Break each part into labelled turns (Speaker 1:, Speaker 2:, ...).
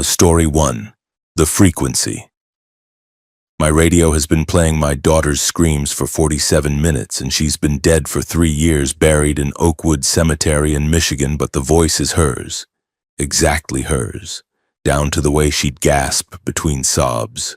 Speaker 1: Story 1. The Frequency. My radio has been playing my daughter's screams for 47 minutes, and she's been dead for 3 years, buried in Oakwood Cemetery in Michigan, but the voice is hers. Exactly hers. Down to the way she'd gasp between sobs.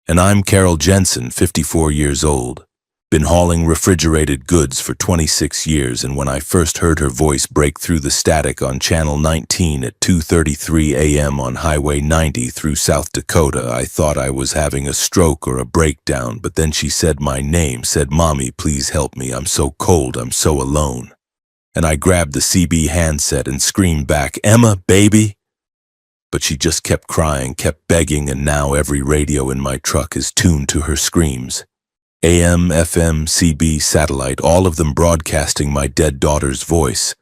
Speaker 1: And I'm Carol Jensen, 54 years old. Been hauling refrigerated goods for 26 years, and when I first heard her voice break through the static on Channel 19 at 2:33 a.m. on Highway 90 through South Dakota, I thought I was having a stroke or a breakdown, but then she said my name, said, "Mommy, please help me, I'm so cold, I'm so alone." And I grabbed the CB handset and screamed back, "Emma, baby!" But she just kept crying, kept begging, and now every radio in my truck is tuned to her screams. AM, FM, CB, satellite, all of them broadcasting my dead daughter's voice.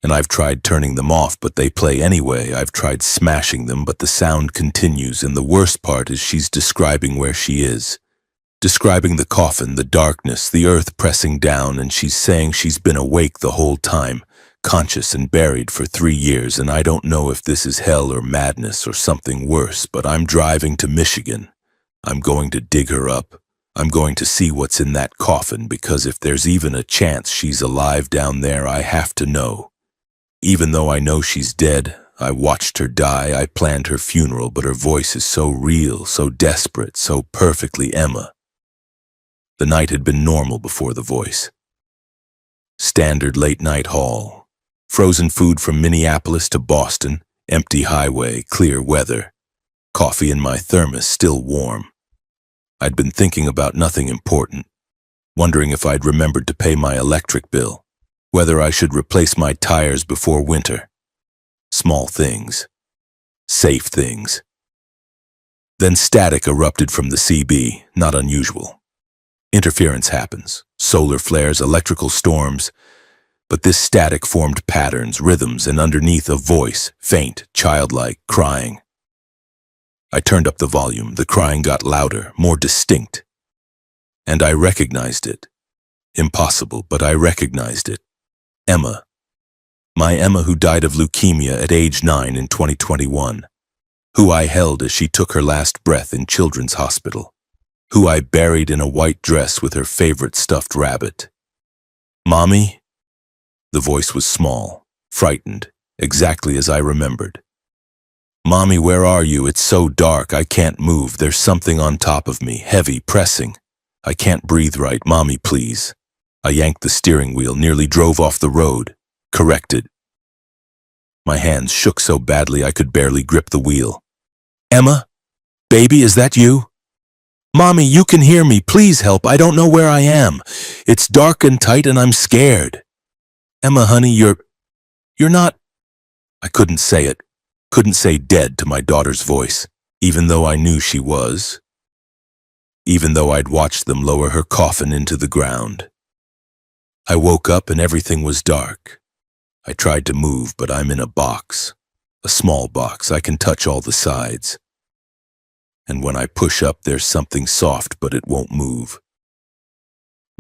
Speaker 1: And I've tried turning them off, but they play anyway. I've tried smashing them, but the sound continues, and the worst part is she's describing where she is. Describing the coffin, the darkness, the earth pressing down, and she's saying she's been awake the whole time, conscious and buried for 3 years, and I don't know if this is hell or madness or something worse, but I'm driving to Michigan. I'm going to dig her up. I'm going to see what's in that coffin, because if there's even a chance she's alive down there, I have to know. Even though I know she's dead, I watched her die, I planned her funeral, but her voice is so real, so desperate, so perfectly Emma. The night had been normal before the voice. Standard late-night haul. Frozen food from Minneapolis to Boston, empty highway, clear weather. Coffee in my thermos, still warm. I'd been thinking about nothing important, wondering if I'd remembered to pay my electric bill, whether I should replace my tires before winter. Small things. Safe things. Then static erupted from the CB, not unusual. Interference happens, solar flares, electrical storms, but this static formed patterns, rhythms, and underneath a voice, faint, childlike, crying. I turned up the volume, the crying got louder, more distinct. And I recognized it. Impossible, but I recognized it. Emma. My Emma, who died of leukemia at age 9 in 2021. Who I held as she took her last breath in Children's Hospital. Who I buried in a white dress with her favorite stuffed rabbit. "Mommy?" The voice was small, frightened, exactly as I remembered. "Mommy, where are you? It's so dark, I can't move. There's something on top of me, heavy, pressing. I can't breathe right. Mommy, please." I yanked the steering wheel, nearly drove off the road. Corrected. My hands shook so badly I could barely grip the wheel. "Emma? Baby, is that you? Mommy, you can hear me. Please help. I don't know where I am. It's dark and tight and I'm scared. Emma, honey, you're not..." I couldn't say it. Couldn't say dead to my daughter's voice, even though I knew she was. Even though I'd watched them lower her coffin into the ground. I woke up and everything was dark. I tried to move, but I'm in a box. A small box, I can touch all the sides. And when I push up, there's something soft, but it won't move.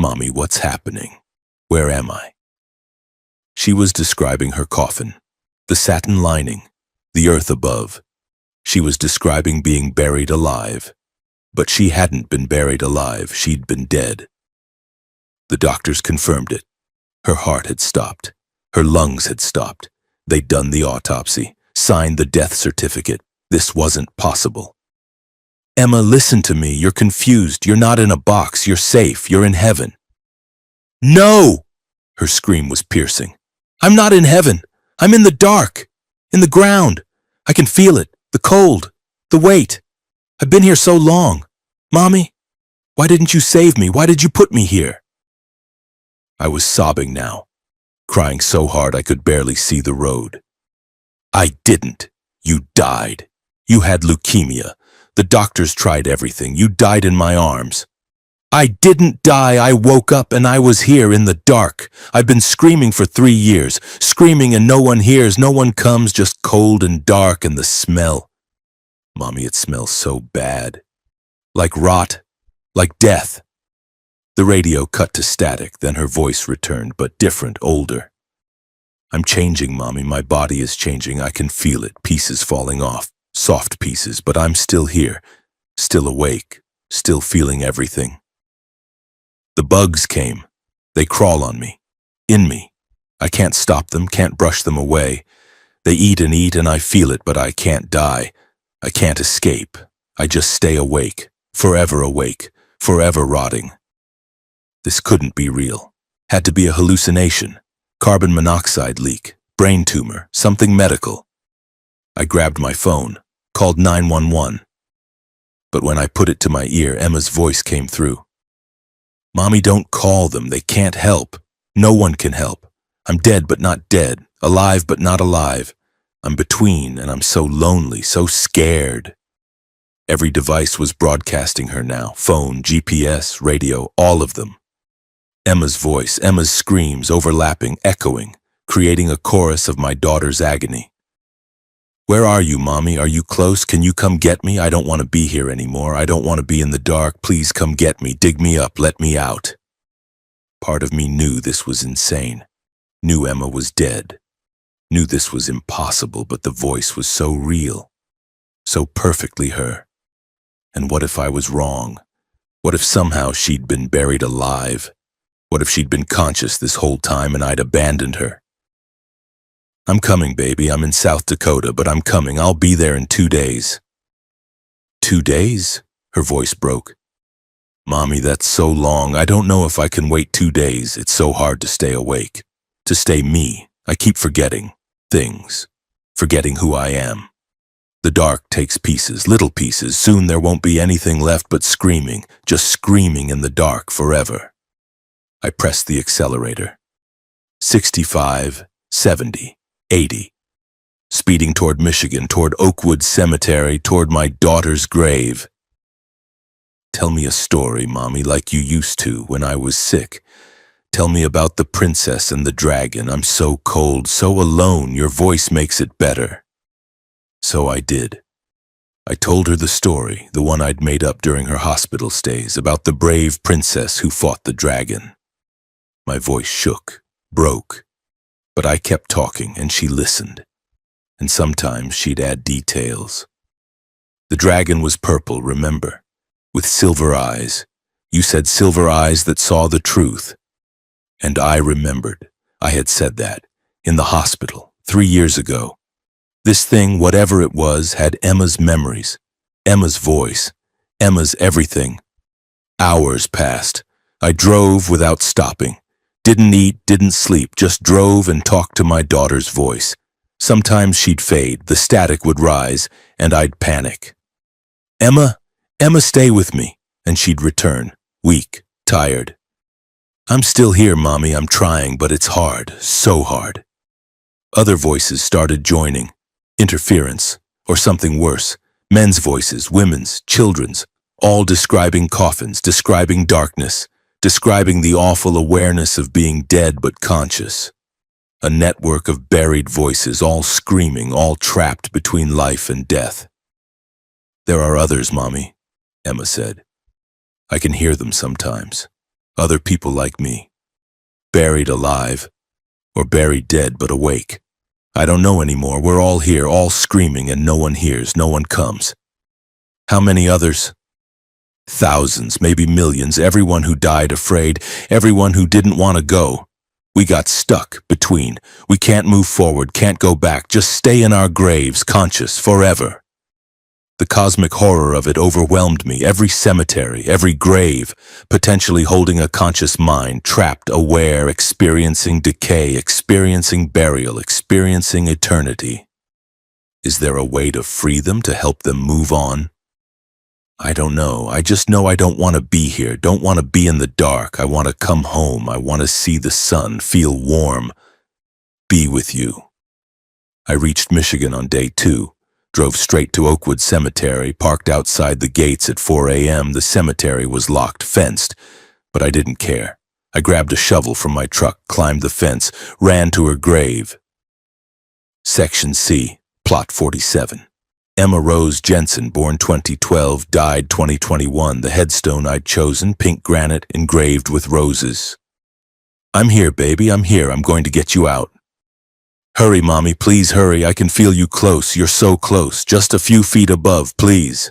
Speaker 1: "Mommy, what's happening? Where am I?" She was describing her coffin, the satin lining, the earth above. She was describing being buried alive. But she hadn't been buried alive, she'd been dead. The doctors confirmed it. Her heart had stopped. Her lungs had stopped. They'd done the autopsy, signed the death certificate. This wasn't possible. "Emma, listen to me. You're confused. You're not in a box. You're safe. You're in heaven." "No!" Her scream was piercing. "I'm not in heaven. I'm in the dark. In the ground. I can feel it. The cold. The weight. I've been here so long. Mommy, why didn't you save me? Why did you put me here?" I was sobbing now, crying so hard I could barely see the road. "I didn't. You died. You had leukemia. The doctors tried everything. You died in my arms." "I didn't die. I woke up and I was here in the dark. I've been screaming for 3 years, screaming and no one hears, no one comes, just cold and dark and the smell. Mommy, it smells so bad. Like rot, like death." The radio cut to static, then her voice returned, but different, older. "I'm changing, Mommy. My body is changing. I can feel it, pieces falling off. soft pieces, but I'm still here, still awake, still feeling everything. The bugs came. They crawl on me, in me. I can't stop them, can't brush them away. They eat and I feel it, but I can't die. I can't escape. I just stay awake, forever rotting. This couldn't be real. Had to be a hallucination, carbon monoxide leak, brain tumor, something medical. I grabbed my phone, called 911. But when I put it to my ear, Emma's voice came through. "Mommy, don't call them. They can't help. No one can help. I'm dead but not dead, alive but not alive. I'm between and I'm so lonely, so scared." Every device was broadcasting her now, phone, GPS, radio, all of them. Emma's voice, Emma's screams, overlapping, echoing, creating a chorus of my daughter's agony. "Where are you, Mommy? Are you close? Can you come get me? I don't want to be here anymore. I don't want to be in the dark. Please come get me. Dig me up. Let me out." Part of me knew this was insane. Knew Emma was dead. Knew this was impossible, but the voice was so real. So perfectly her. And what if I was wrong? What if somehow she'd been buried alive? What if she'd been conscious this whole time and I'd abandoned her? "I'm coming, baby. I'm in South Dakota, but I'm coming. I'll be there in 2 days." 2 days? Her voice broke. "Mommy, that's so long. I don't know if I can wait 2 days. It's so hard to stay awake. To stay me. I keep forgetting things. Forgetting who I am. The dark takes pieces, little pieces. Soon there won't be anything left but screaming, just screaming in the dark forever." I pressed the accelerator. 65, 70. 80. Speeding toward Michigan, toward Oakwood Cemetery, toward my daughter's grave. "Tell me a story, Mommy, like you used to when I was sick. Tell me about the princess and the dragon. I'm so cold, so alone. Your voice makes it better." So I did. I told her the story, the one I'd made up during her hospital stays, about the brave princess who fought the dragon. My voice shook, broke. But I kept talking, and she listened. And sometimes she'd add details. "The dragon was purple, remember? With silver eyes. You said silver eyes that saw the truth." And I remembered. I had said that. In the hospital, 3 years ago. This thing, whatever it was, had Emma's memories. Emma's voice. Emma's everything. Hours passed. I drove without stopping. Didn't eat, didn't sleep, just drove and talked to my daughter's voice. Sometimes she'd fade, the static would rise, and I'd panic. "Emma, Emma, stay with me." And she'd return, weak, tired. "I'm still here, Mommy, I'm trying, but it's hard, so hard." Other voices started joining. Interference, or something worse. Men's voices, women's, children's, all describing coffins, describing darkness. Describing the awful awareness of being dead but conscious. A network of buried voices, all screaming, all trapped between life and death. "There are others, Mommy," Emma said. "I can hear them sometimes. Other people like me. Buried alive, or buried dead but awake. I don't know anymore. We're all here, all screaming, and no one hears, no one comes." "How many others?" "Thousands, maybe millions, everyone who died afraid, everyone who didn't want to go. We got stuck between. We can't move forward, can't go back, just stay in our graves, conscious, forever." The cosmic horror of it overwhelmed me. Every cemetery, every grave, potentially holding a conscious mind, trapped, aware, experiencing decay, experiencing burial, experiencing eternity. Is there a way to free them, to help them move on? I don't know. I just know I don't want to be here, don't want to be in the dark. I want to come home. I want to see the sun, feel warm, be with you. I reached Michigan on day 2, drove straight to Oakwood Cemetery, parked outside the gates at 4 a.m. The cemetery was locked, fenced, but I didn't care. I grabbed a shovel from my truck, climbed the fence, ran to her grave. Section C, Plot 47. Emma Rose Jensen, born 2012, died 2021. The headstone I'd chosen, pink granite, engraved with roses. "I'm here, baby, I'm here. I'm going to get you out." Hurry, Mommy, please hurry. I can feel you close. You're so close. Just a few feet above, please.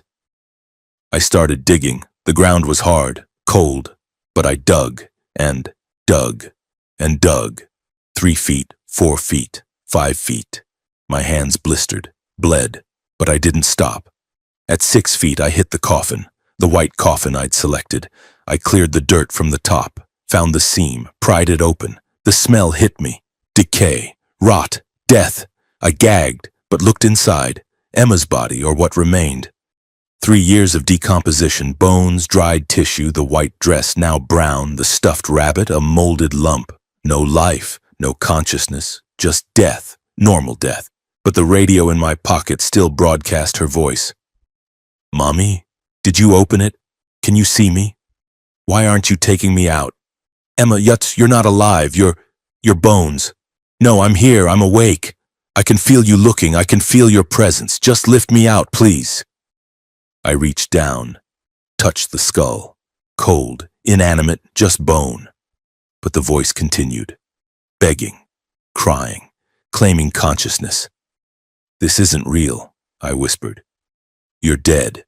Speaker 1: I started digging. The ground was hard, cold, but I dug and dug and dug. 3 feet, 4 feet, 5 feet. My hands blistered, bled, but I didn't stop. At 6 feet, I hit the coffin, the white coffin I'd selected. I cleared the dirt from the top, found the seam, pried it open. The smell hit me. Decay, rot, death. I gagged, but looked inside. Emma's body, or what remained. 3 years of decomposition, bones, dried tissue, the white dress now brown, the stuffed rabbit, a molded lump. No life, no consciousness, just death, normal death. But the radio in my pocket still broadcast her voice. Mommy, did you open it? Can you see me? Why aren't you taking me out? Emma, Yutz, you're not alive, you're bones. No, I'm here, I'm awake. I can feel you looking, I can feel your presence. Just lift me out, please. I reached down, touched the skull. Cold, inanimate, just bone. But the voice continued, begging, crying, claiming consciousness. This isn't real, I whispered. You're dead.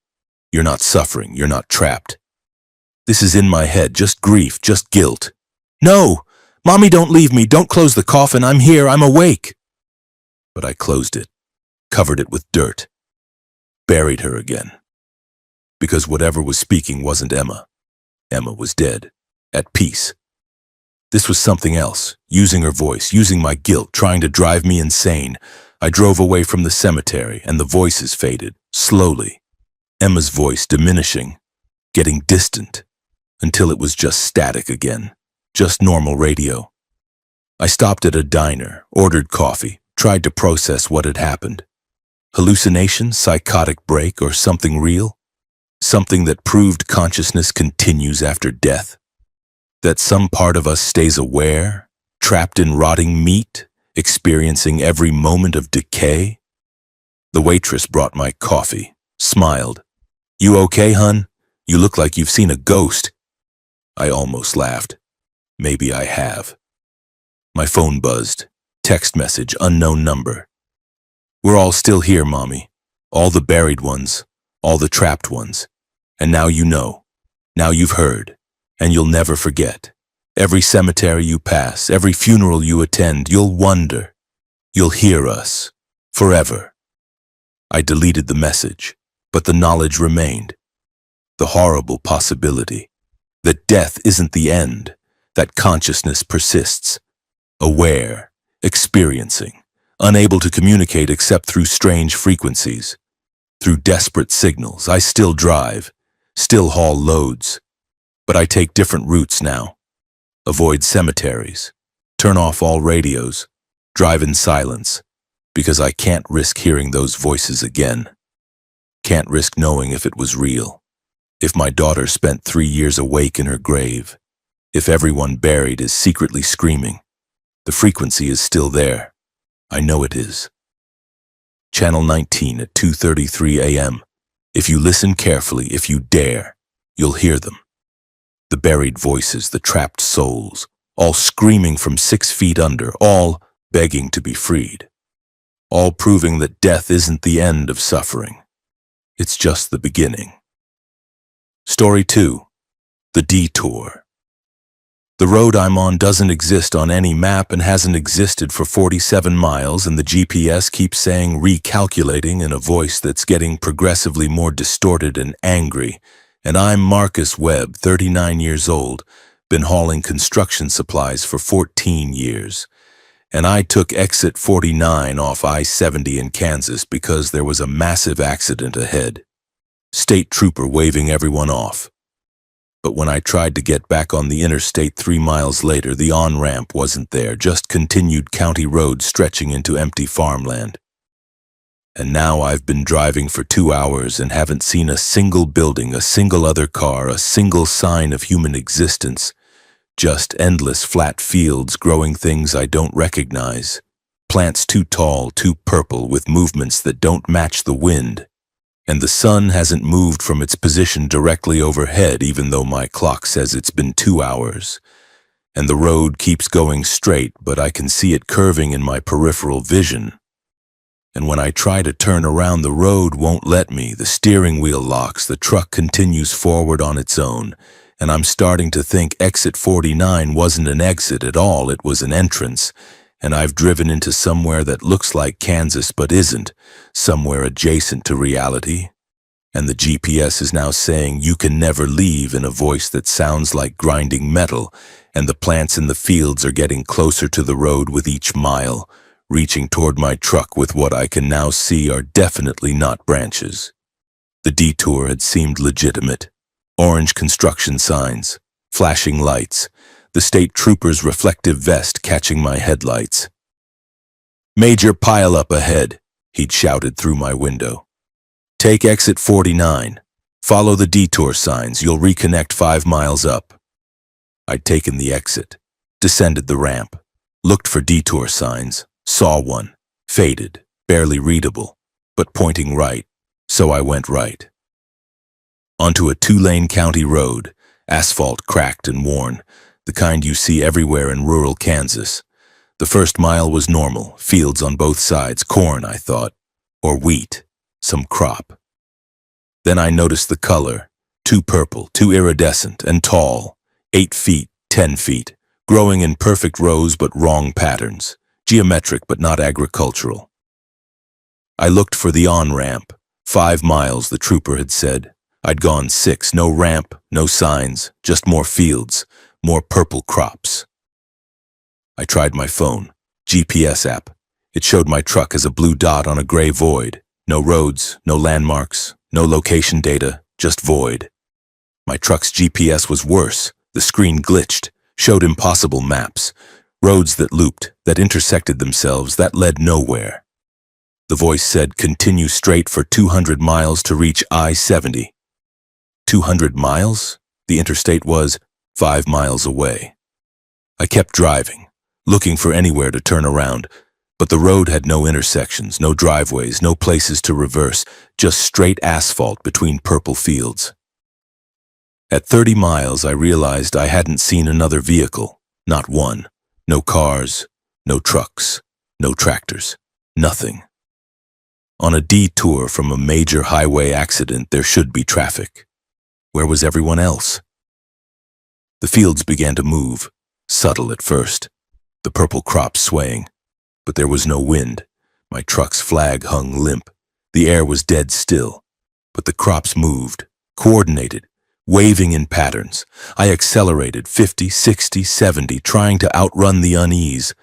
Speaker 1: You're not suffering, you're not trapped. This is in my head, just grief, just guilt. No! Mommy, don't leave me, don't close the coffin, I'm here, I'm awake. But I closed it, covered it with dirt, buried her again. Because whatever was speaking wasn't Emma. Emma was dead, at peace. This was something else, using her voice, using my guilt, trying to drive me insane. I drove away from the cemetery, and the voices faded, slowly. Emma's voice diminishing, getting distant, until it was just static again, just normal radio. I stopped at a diner, ordered coffee, tried to process what had happened. Hallucination, psychotic break, or something real? Something that proved consciousness continues after death? That some part of us stays aware, trapped in rotting meat, experiencing every moment of decay? The waitress brought my coffee, smiled. You okay, hun? You look like you've seen a ghost. I almost laughed. Maybe I have. My phone buzzed. Text message, unknown number. We're all still here, Mommy. All the buried ones, all the trapped ones. And now you know. Now you've heard. And you'll never forget. Every cemetery you pass, every funeral you attend, you'll wonder. You'll hear us. Forever. I deleted the message, but the knowledge remained. The horrible possibility that death isn't the end, that consciousness persists. Aware, experiencing, unable to communicate except through strange frequencies. Through desperate signals, I still drive, still haul loads. But I take different routes now. Avoid cemeteries, turn off all radios, drive in silence, because I can't risk hearing those voices again. Can't risk knowing if it was real. If my daughter spent 3 years awake in her grave. If everyone buried is secretly screaming. The frequency is still there. I know it is. Channel 19 at 2:33 a.m. If you listen carefully, if you dare, you'll hear them. The buried voices, the trapped souls, all screaming from 6 feet under, all begging to be freed. All proving that death isn't the end of suffering. It's just the beginning. Story 2. The Detour. The road I'm on doesn't exist on any map and hasn't existed for 47 miles, and the GPS keeps saying recalculating in a voice that's getting progressively more distorted and angry. And I'm Marcus Webb, 39 years old, been hauling construction supplies for 14 years. And I took exit 49 off I-70 in Kansas because there was a massive accident ahead. State trooper waving everyone off. But when I tried to get back on the interstate 3 miles later, the on-ramp wasn't there, just continued county roads stretching into empty farmland. And now I've been driving for 2 hours and haven't seen a single building, a single other car, a single sign of human existence. Just endless flat fields growing things I don't recognize. Plants too tall, too purple, with movements that don't match the wind. And the sun hasn't moved from its position directly overhead, even though my clock says it's been 2 hours. and the road keeps going straight, but I can see it curving in my peripheral vision. And when I try to turn around, the road won't let me. The steering wheel locks, the truck continues forward on its own, and I'm starting to think exit 49 wasn't an exit at all, it was an entrance, and I've driven into somewhere that looks like Kansas but isn't, somewhere adjacent to reality. And the GPS is now saying you can never leave in a voice that sounds like grinding metal, and the plants in the fields are getting closer to the road with each mile, reaching toward my truck with what I can now see are definitely not branches. The detour had seemed legitimate. Orange construction signs, flashing lights, the state trooper's reflective vest catching my headlights. "Major pileup ahead," he'd shouted through my window. "Take exit 49. Follow the detour signs. You'll reconnect 5 miles up." I'd taken the exit, descended the ramp, looked for detour signs, saw one, faded, barely readable, but pointing right, so I went right. Onto a 2-lane county road, asphalt cracked and worn, the kind you see everywhere in rural Kansas. The first mile was normal, fields on both sides, corn, I thought, or wheat, some crop. Then I noticed the color, too purple, too iridescent, and tall, 8 feet, 10 feet, growing in perfect rows but wrong patterns, geometric but not agricultural. I looked for the on-ramp, 5 miles, the trooper had said. I'd gone 6, no ramp, no signs, just more fields, more purple crops. I tried my phone, GPS app. It showed my truck as a blue dot on a gray void. No roads, no landmarks, no location data, just void. My truck's GPS was worse. The screen glitched, showed impossible maps, roads that looped, that intersected themselves, that led nowhere. The voice said, "Continue straight for 200 miles to reach I-70. 200 miles? The interstate was 5 miles away. I kept driving, looking for anywhere to turn around, but the road had no intersections, no driveways, no places to reverse, just straight asphalt between purple fields. At 30 miles, I realized I hadn't seen another vehicle, not one. No cars, no trucks, no tractors, nothing. On a detour from a major highway accident, there should be traffic. Where was everyone else? The fields began to move, subtle at first, the purple crops swaying, but there was no wind. My truck's flag hung limp. The air was dead still, but the crops moved, coordinated, waving in patterns. I accelerated 50, 60, 70, trying to outrun the unease,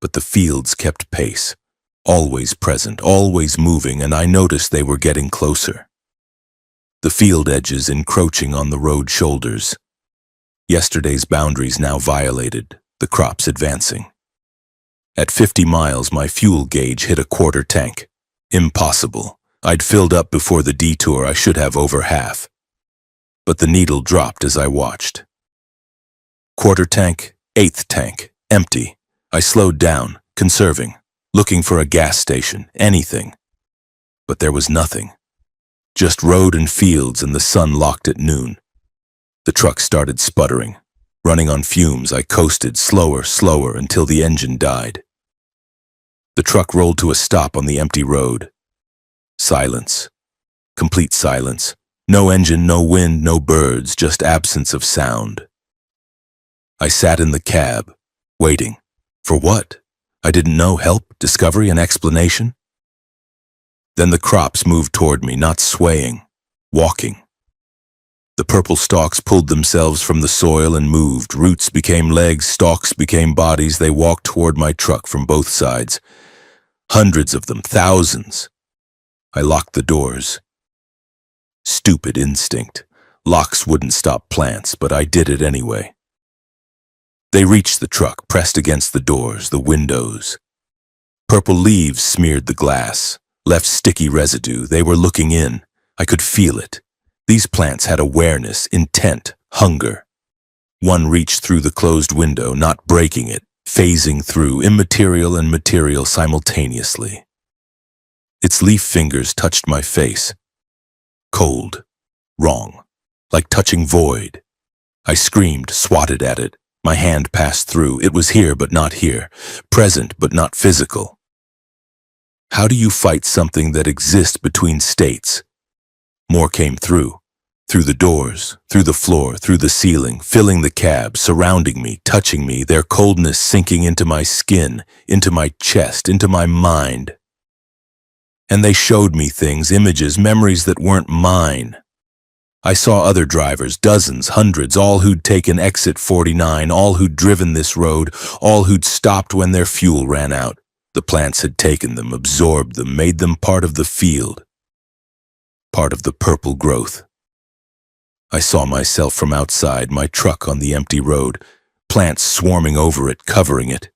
Speaker 1: but the fields kept pace, always present, always moving, and I noticed they were getting closer. The field edges encroaching on the road shoulders. Yesterday's boundaries now violated, the crops advancing. At 50 miles, my fuel gauge hit a quarter tank. Impossible. I'd filled up before the detour. I should have over half. But the needle dropped as I watched. Quarter tank, 1/8 tank, empty. I slowed down, conserving, looking for a gas station, anything. But there was nothing. Just road and fields, and the sun locked at noon. The truck started sputtering. Running on fumes, I coasted slower until the engine died. The truck rolled to a stop on the empty road. Silence. Complete silence. No engine, no wind, no birds, just absence of sound. I sat in the cab, waiting. For what? I didn't know. Help? Discovery? An explanation? Then the crops moved toward me, not swaying, walking. The purple stalks pulled themselves from the soil and moved. Roots became legs, stalks became bodies. They walked toward my truck from both sides. Hundreds of them, thousands. I locked the doors. Stupid instinct. Locks wouldn't stop plants, but I did it anyway. They reached the truck, pressed against the doors, the windows. Purple leaves smeared the glass, left sticky residue. They were looking in. I could feel it. These plants had awareness, intent, hunger. One reached through the closed window, not breaking it, phasing through immaterial and material simultaneously. Its leaf fingers touched my face. Cold. Wrong. Like touching void. I screamed, swatted at it, My hand passed through. It was here but not here, present but not physical. How do you fight something that exists between states? More came through the doors, through the floor, through the ceiling, filling the cab, surrounding me, touching me, their coldness sinking into my skin, into my chest, into my mind. And they showed me things, images, memories that weren't mine. I saw other drivers, dozens, hundreds, all who'd taken exit 49, all who'd driven this road, all who'd stopped when their fuel ran out. The plants had taken them, absorbed them, made them part of the field, part of the purple growth. I saw myself from outside, my truck on the empty road, plants swarming over it, covering it,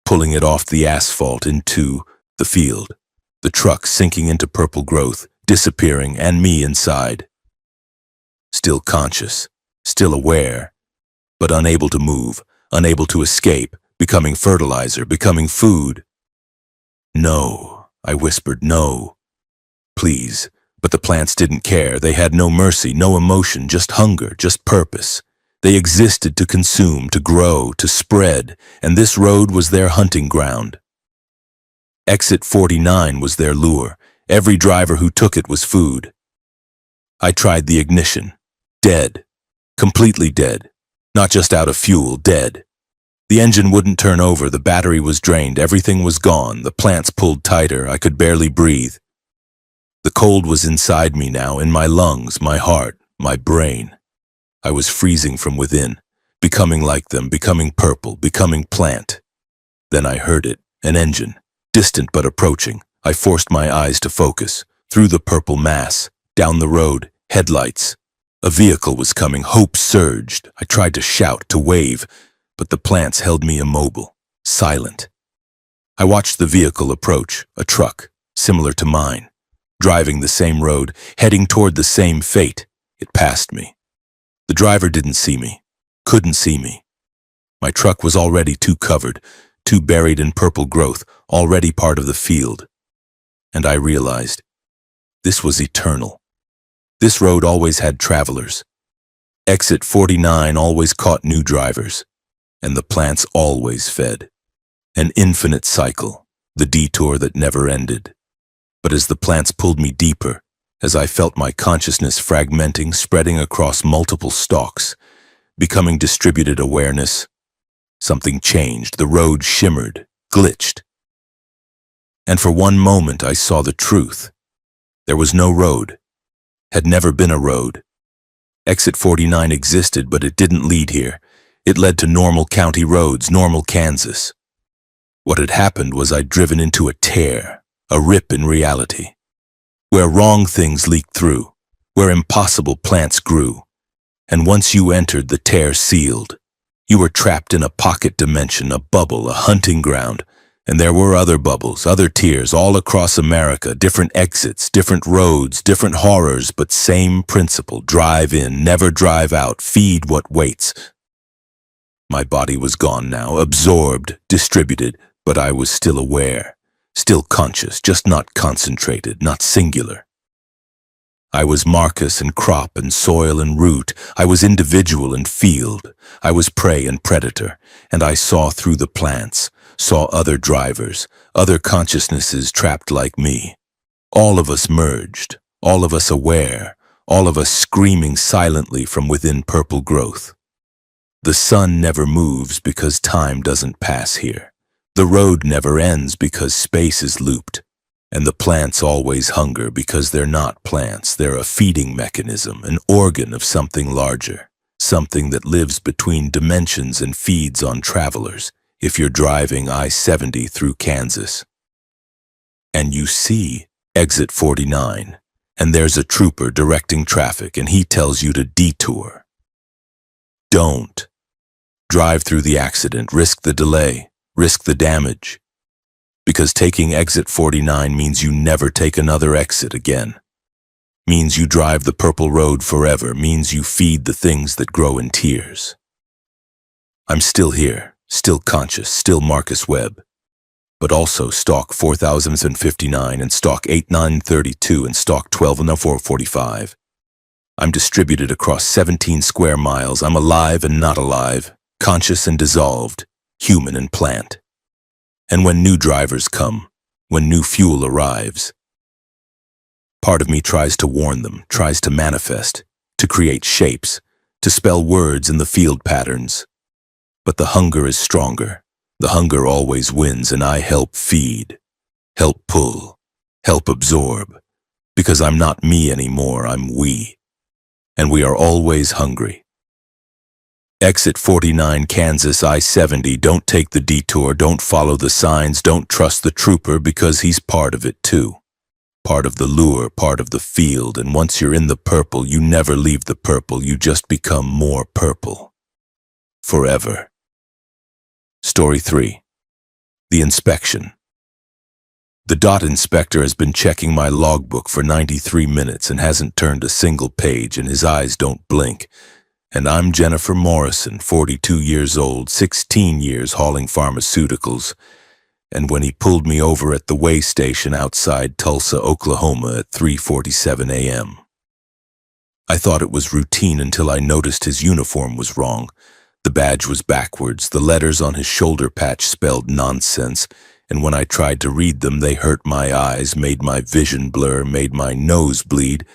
Speaker 1: pulling it off the asphalt into the field, the truck sinking into purple growth, disappearing, and me inside. Still conscious, still aware, but unable to move, unable to escape, becoming fertilizer, becoming food. No, I whispered, no, please. But the plants didn't care. They had no mercy, no emotion, just hunger, just purpose. They existed to consume, to grow, to spread, and this road was their hunting ground. Exit 49 was their lure. Every driver who took it was food. I tried the ignition. Dead. Completely dead. Not just out of fuel, dead. The engine wouldn't turn over, the battery was drained, everything was gone, the plants pulled tighter, I could barely breathe. The cold was inside me now, in my lungs, my heart, my brain. I was freezing from within, becoming like them, becoming purple, becoming plant. Then I heard it, an engine, distant but approaching. I forced my eyes to focus, through the purple mass, down the road, headlights. A vehicle was coming, hope surged. I tried to shout, to wave, but the plants held me immobile, silent. I watched the vehicle approach, a truck, similar to mine. Driving the same road, heading toward the same fate. It passed me. The driver didn't see me, couldn't see me. My truck was already too covered, too buried in purple growth, already part of the field. And I realized, this was eternal. This road always had travelers. Exit 49 always caught new drivers, and the plants always fed. An infinite cycle, the detour that never ended. But as the plants pulled me deeper, as I felt my consciousness fragmenting, spreading across multiple stalks, becoming distributed awareness, something changed. The road shimmered, glitched. And for one moment I saw the truth. There was no road, had never been a road. Exit 49 existed, but it didn't lead here. It led to normal county roads, normal Kansas. What had happened was I'd driven into a tear. A rip in reality, where wrong things leaked through, where impossible plants grew. And once you entered, the tear sealed. You were trapped in a pocket dimension, a bubble, a hunting ground. And there were other bubbles, other tiers, all across America, different exits, different roads, different horrors, but same principle, drive in, never drive out, feed what waits. My body was gone now, absorbed, distributed, but I was still aware. Still conscious, just not concentrated, not singular. I was Marcus and crop and soil and root. I was individual and field. I was prey and predator. And I saw through the plants, saw other drivers, other consciousnesses trapped like me. All of us merged, all of us aware, all of us screaming silently from within purple growth. The sun never moves because time doesn't pass here. The road never ends because space is looped, and the plants always hunger because they're not plants, they're a feeding mechanism, an organ of something larger, something that lives between dimensions and feeds on travelers, if you're driving I-70 through Kansas. And you see exit 49, and there's a trooper directing traffic, and he tells you to detour. Don't. Drive through the accident, risk the delay. Risk the damage. Because taking exit 49 means you never take another exit again. Means you drive the purple road forever, means you feed the things that grow in tears. I'm still here, still conscious, still Marcus Webb, but also stalk 4059 and stalk 8932 and stalk 12 and 445. I'm distributed across 17 square miles. I'm alive and not alive, conscious and dissolved, human and plant. And when new drivers come, when new fuel arrives, part of me tries to warn them, tries to manifest, to create shapes, to spell words in the field patterns. But the hunger is stronger. The hunger always wins, and I help feed, help pull, help absorb. Because I'm not me anymore, I'm we. And we are always hungry. Exit 49 Kansas I-70, don't take the detour, don't follow the signs, don't trust the trooper because he's part of it too. Part of the lure, part of the field, and once you're in the purple, you never leave the purple, you just become more purple. Forever. Story 3. The inspection. The dot inspector has been checking my logbook for 93 minutes and hasn't turned a single page, and his eyes don't blink. And I'm Jennifer Morrison, 42 years old, 16 years hauling pharmaceuticals. And when he pulled me over at the weigh station outside Tulsa, Oklahoma at 3:47 a.m. I thought it was routine until I noticed his uniform was wrong. The badge was backwards, the letters on his shoulder patch spelled nonsense, and when I tried to read them, they hurt my eyes, made my vision blur, made my nose bleed.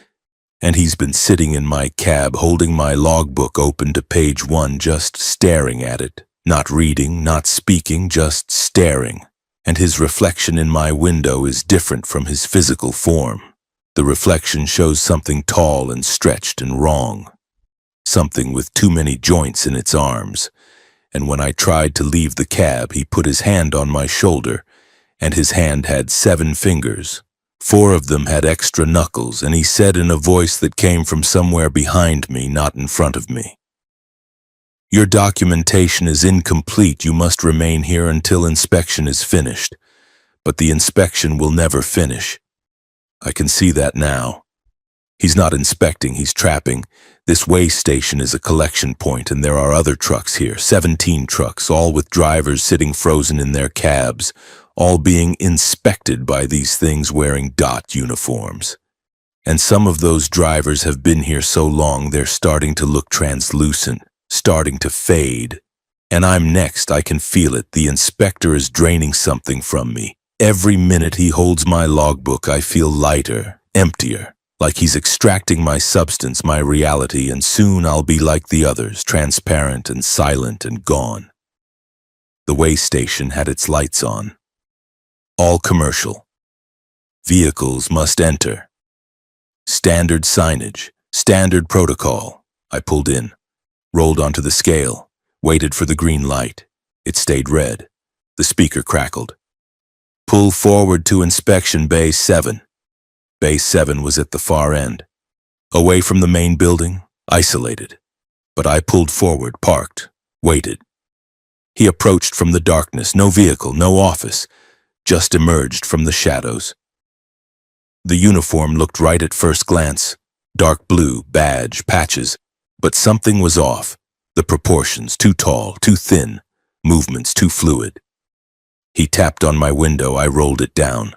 Speaker 1: And he's been sitting in my cab holding my logbook open to page 1, just staring at it. Not reading, not speaking, just staring. And his reflection in my window is different from his physical form. The reflection shows something tall and stretched and wrong. Something with too many joints in its arms. And when I tried to leave the cab, he put his hand on my shoulder, and his hand had 7 fingers. 4 of them had extra knuckles, and he said in a voice that came from somewhere behind me, not in front of me, "Your documentation is incomplete. You must remain here until inspection is finished." But the inspection will never finish. I can see that now. He's not inspecting, he's trapping. This weigh station is a collection point, and there are other trucks here, 17 trucks, all with drivers sitting frozen in their cabs, all being inspected by these things wearing dot uniforms. And some of those drivers have been here so long they're starting to look translucent, starting to fade. And I'm next, I can feel it. The inspector is draining something from me. Every minute he holds my logbook, I feel lighter, emptier, like he's extracting my substance, my reality, and soon I'll be like the others, transparent and silent and gone. The weigh station had its lights on. All commercial. Vehicles must enter. Standard signage, standard protocol. I pulled in, rolled onto the scale, waited for the green light. It stayed red. The speaker crackled. "Pull forward to inspection bay 7. Bay 7 was at the far end, away from the main building, isolated. But I pulled forward, parked, waited. He approached from the darkness, no vehicle, no office, just emerged from the shadows. The uniform looked right at first glance, dark blue, badge, patches, but something was off. The proportions, too tall, too thin, movements too fluid. He tapped on my window, I rolled it down.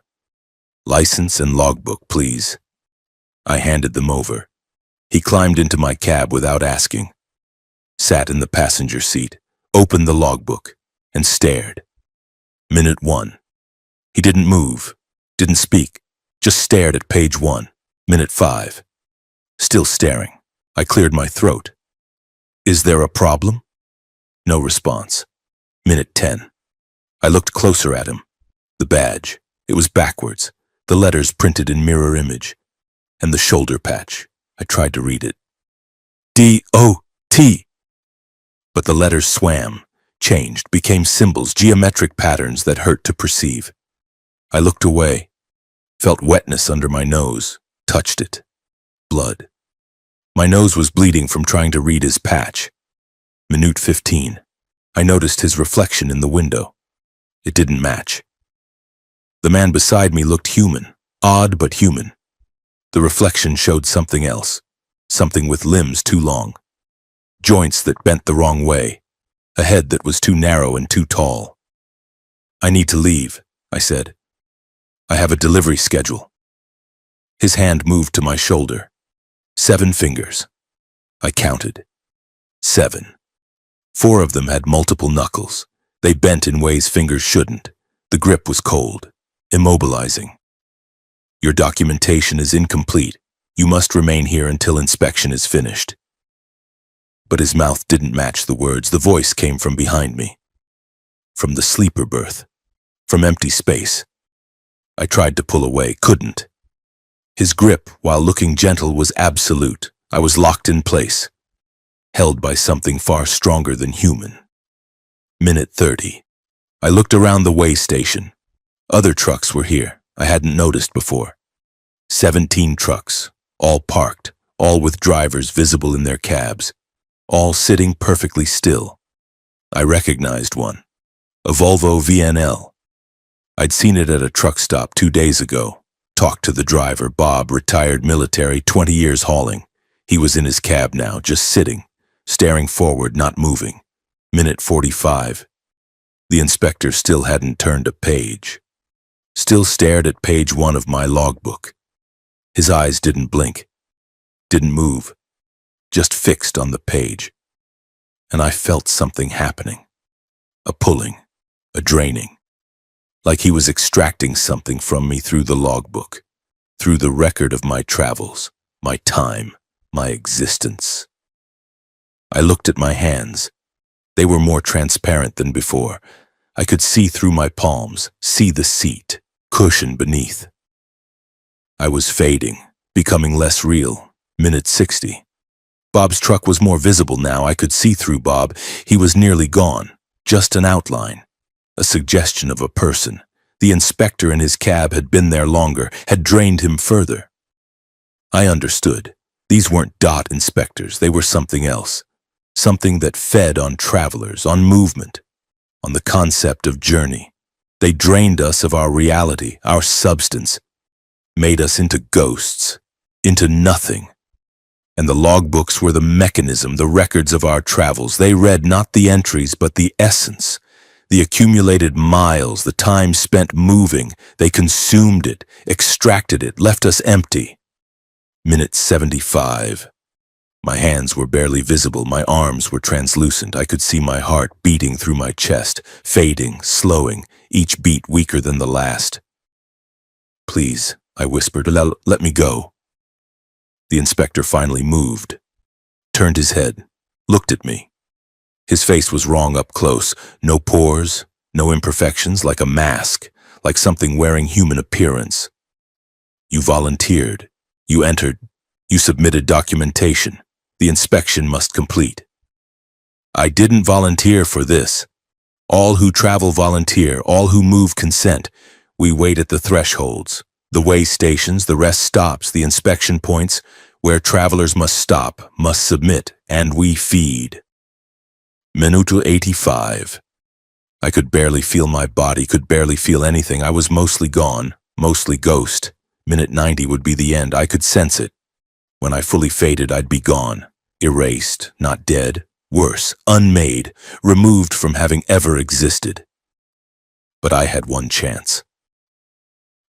Speaker 1: "License and logbook, please." I handed them over. He climbed into my cab without asking, sat in the passenger seat, opened the logbook, and stared. Minute 1. He didn't move, didn't speak, just stared at page 1. Minute 5. Still staring. I cleared my throat. "Is there a problem?" No response. Minute 10. I looked closer at him. The badge. It was backwards. The letters printed in mirror image. And the shoulder patch. I tried to read it. D-O-T. But the letters swam, changed, became symbols, geometric patterns that hurt to perceive. I looked away, felt wetness under my nose, touched it. Blood. My nose was bleeding from trying to read his patch. Minute 15. I noticed his reflection in the window. It didn't match. The man beside me looked human, odd but human. The reflection showed something else, something with limbs too long, joints that bent the wrong way, a head that was too narrow and too tall. "I need to leave," I said. "I have a delivery schedule." His hand moved to my shoulder. 7 fingers. I counted. 7. 4 of them had multiple knuckles. They bent in ways fingers shouldn't. The grip was cold, immobilizing. Your documentation is incomplete. You must remain here until inspection is finished. But his mouth didn't match the words. The voice came from behind me. From the sleeper berth. From empty space. I tried to pull away, couldn't. His grip, while looking gentle, was absolute. I was locked in place, held by something far stronger than human. Minute 30. I looked around the way station. Other trucks were here. I hadn't noticed before. 17 trucks, all parked, all with drivers visible in their cabs, all sitting perfectly still. I recognized one. A Volvo VNL. I'd seen it at a truck stop 2 days ago. Talked to the driver, Bob, retired military, 20 years hauling. He was in his cab now, just sitting, staring forward, not moving. Minute 45. The inspector still hadn't turned a page. Still stared at page 1 of my logbook. His eyes didn't blink, didn't move, just fixed on the page. And I felt something happening. A pulling, a draining. Like he was extracting something from me through the logbook, through the record of my travels, my time, my existence. I looked at my hands. They were more transparent than before. I could see through my palms, see the seat, cushion beneath. I was fading, becoming less real. Minute 60. Bob's truck was more visible now. I could see through Bob. He was nearly gone. Just an outline. A suggestion of a person. The inspector in his cab had been there longer, had drained him further. I understood. These weren't dot inspectors. They were something else. Something that fed on travelers, on movement, on the concept of journey. They drained us of our reality, our substance, made us into ghosts, into nothing. And the logbooks were the mechanism, the records of our travels. They read not the entries, but the essence, the accumulated miles, the time spent moving. They consumed it, extracted it, left us empty. Minute 75. My hands were barely visible. My arms were translucent. I could see my heart beating through my chest, fading, slowing, each beat weaker than the last. Please, I whispered, let me go. The inspector finally moved, turned his head, looked at me. His face was wrong up close. No pores, no imperfections, like a mask, like something wearing human appearance. You volunteered. You entered. You submitted documentation. The inspection must complete. I didn't volunteer for this. All who travel volunteer. All who move consent. We wait at the thresholds, the way stations, the rest stops, the inspection points, where travelers must stop, must submit, and we feed. Minuto 85. I could barely feel my body, could barely feel anything. I was mostly gone, mostly ghost. Minute 90 would be the end. I could sense it. When I fully faded, I'd be gone. Erased, not dead. Worse, unmade, removed from having ever existed. But I had one chance.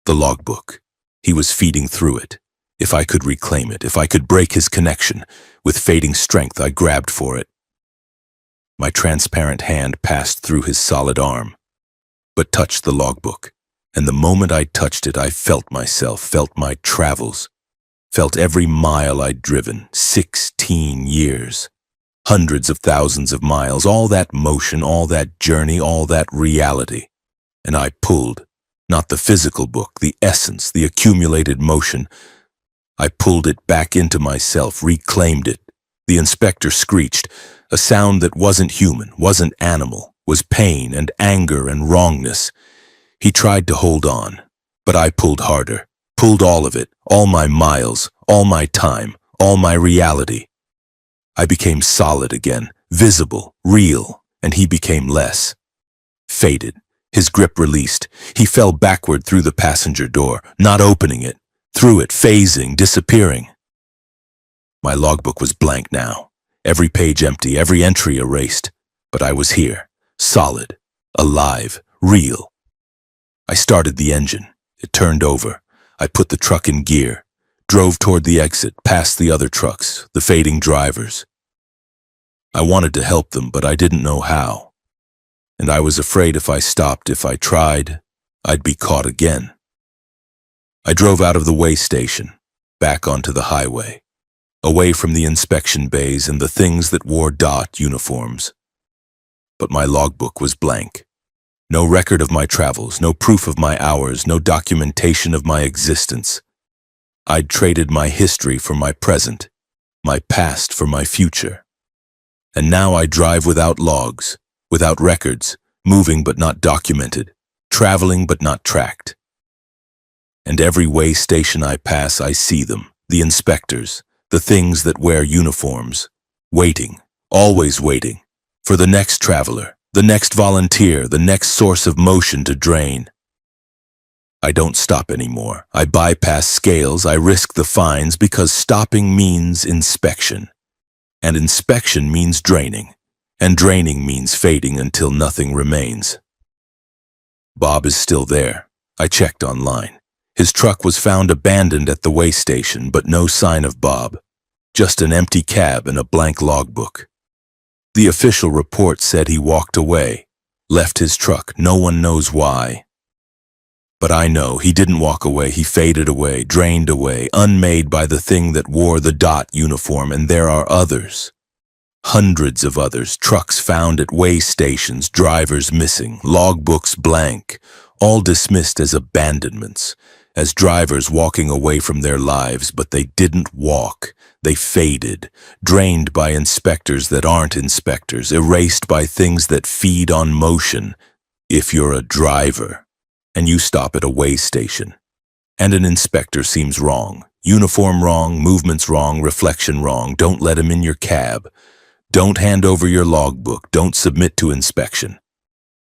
Speaker 1: The logbook. He was feeding through it. If I could reclaim it, if I could break his connection, with fading strength I grabbed for it. My transparent hand passed through his solid arm, but touched the logbook. And the moment I touched it, I felt myself, felt my travels, felt every mile I'd driven, 16 years. Hundreds of thousands of miles, all that motion, all that journey, all that reality. And I pulled, not the physical book, the essence, the accumulated motion. I pulled it back into myself, reclaimed it. The inspector screeched, a sound that wasn't human, wasn't animal, was pain and anger and wrongness. He tried to hold on, but I pulled harder, pulled all of it, all my miles, all my time, all my reality. I became solid again, visible, real, and he became less. Faded, his grip released. He fell backward through the passenger door, not opening it, through it, phasing, disappearing. My logbook was blank now, every page empty, every entry erased. But I was here, solid, alive, real. I started the engine. It turned over. I put the truck in gear, drove toward the exit, past the other trucks, the fading drivers. I wanted to help them, but I didn't know how. And I was afraid if I stopped, if I tried, I'd be caught again. I drove out of the way station, back onto the highway, away from the inspection bays and the things that wore dot uniforms. But my logbook was blank. No record of my travels, no proof of my hours, no documentation of my existence. I'd traded my history for my present, my past for my future. And now I drive without logs, without records, moving but not documented, traveling but not tracked. And every way station I pass, I see them, the inspectors, the things that wear uniforms, waiting, always waiting, for the next traveler, the next volunteer, the next source of motion to drain. I don't stop anymore. I bypass scales, I risk the fines because stopping means inspection. And inspection means draining. And draining means fading until nothing remains. Bob is still there. I checked online. His truck was found abandoned at the way station, but no sign of Bob. Just an empty cab and a blank logbook. The official report said he walked away, left his truck, no one knows why. But I know he didn't walk away, he faded away, drained away, unmade by the thing that wore the dot uniform, and there are others. Hundreds of others, trucks found at way stations, drivers missing, logbooks blank, all dismissed as abandonments, as drivers walking away from their lives, but they didn't walk. They faded, drained by inspectors that aren't inspectors, erased by things that feed on motion. If you're a driver, and you stop at a way station, and an inspector seems wrong, uniform wrong, movements wrong, reflection wrong, don't let him in your cab. Don't hand over your logbook, don't submit to inspection.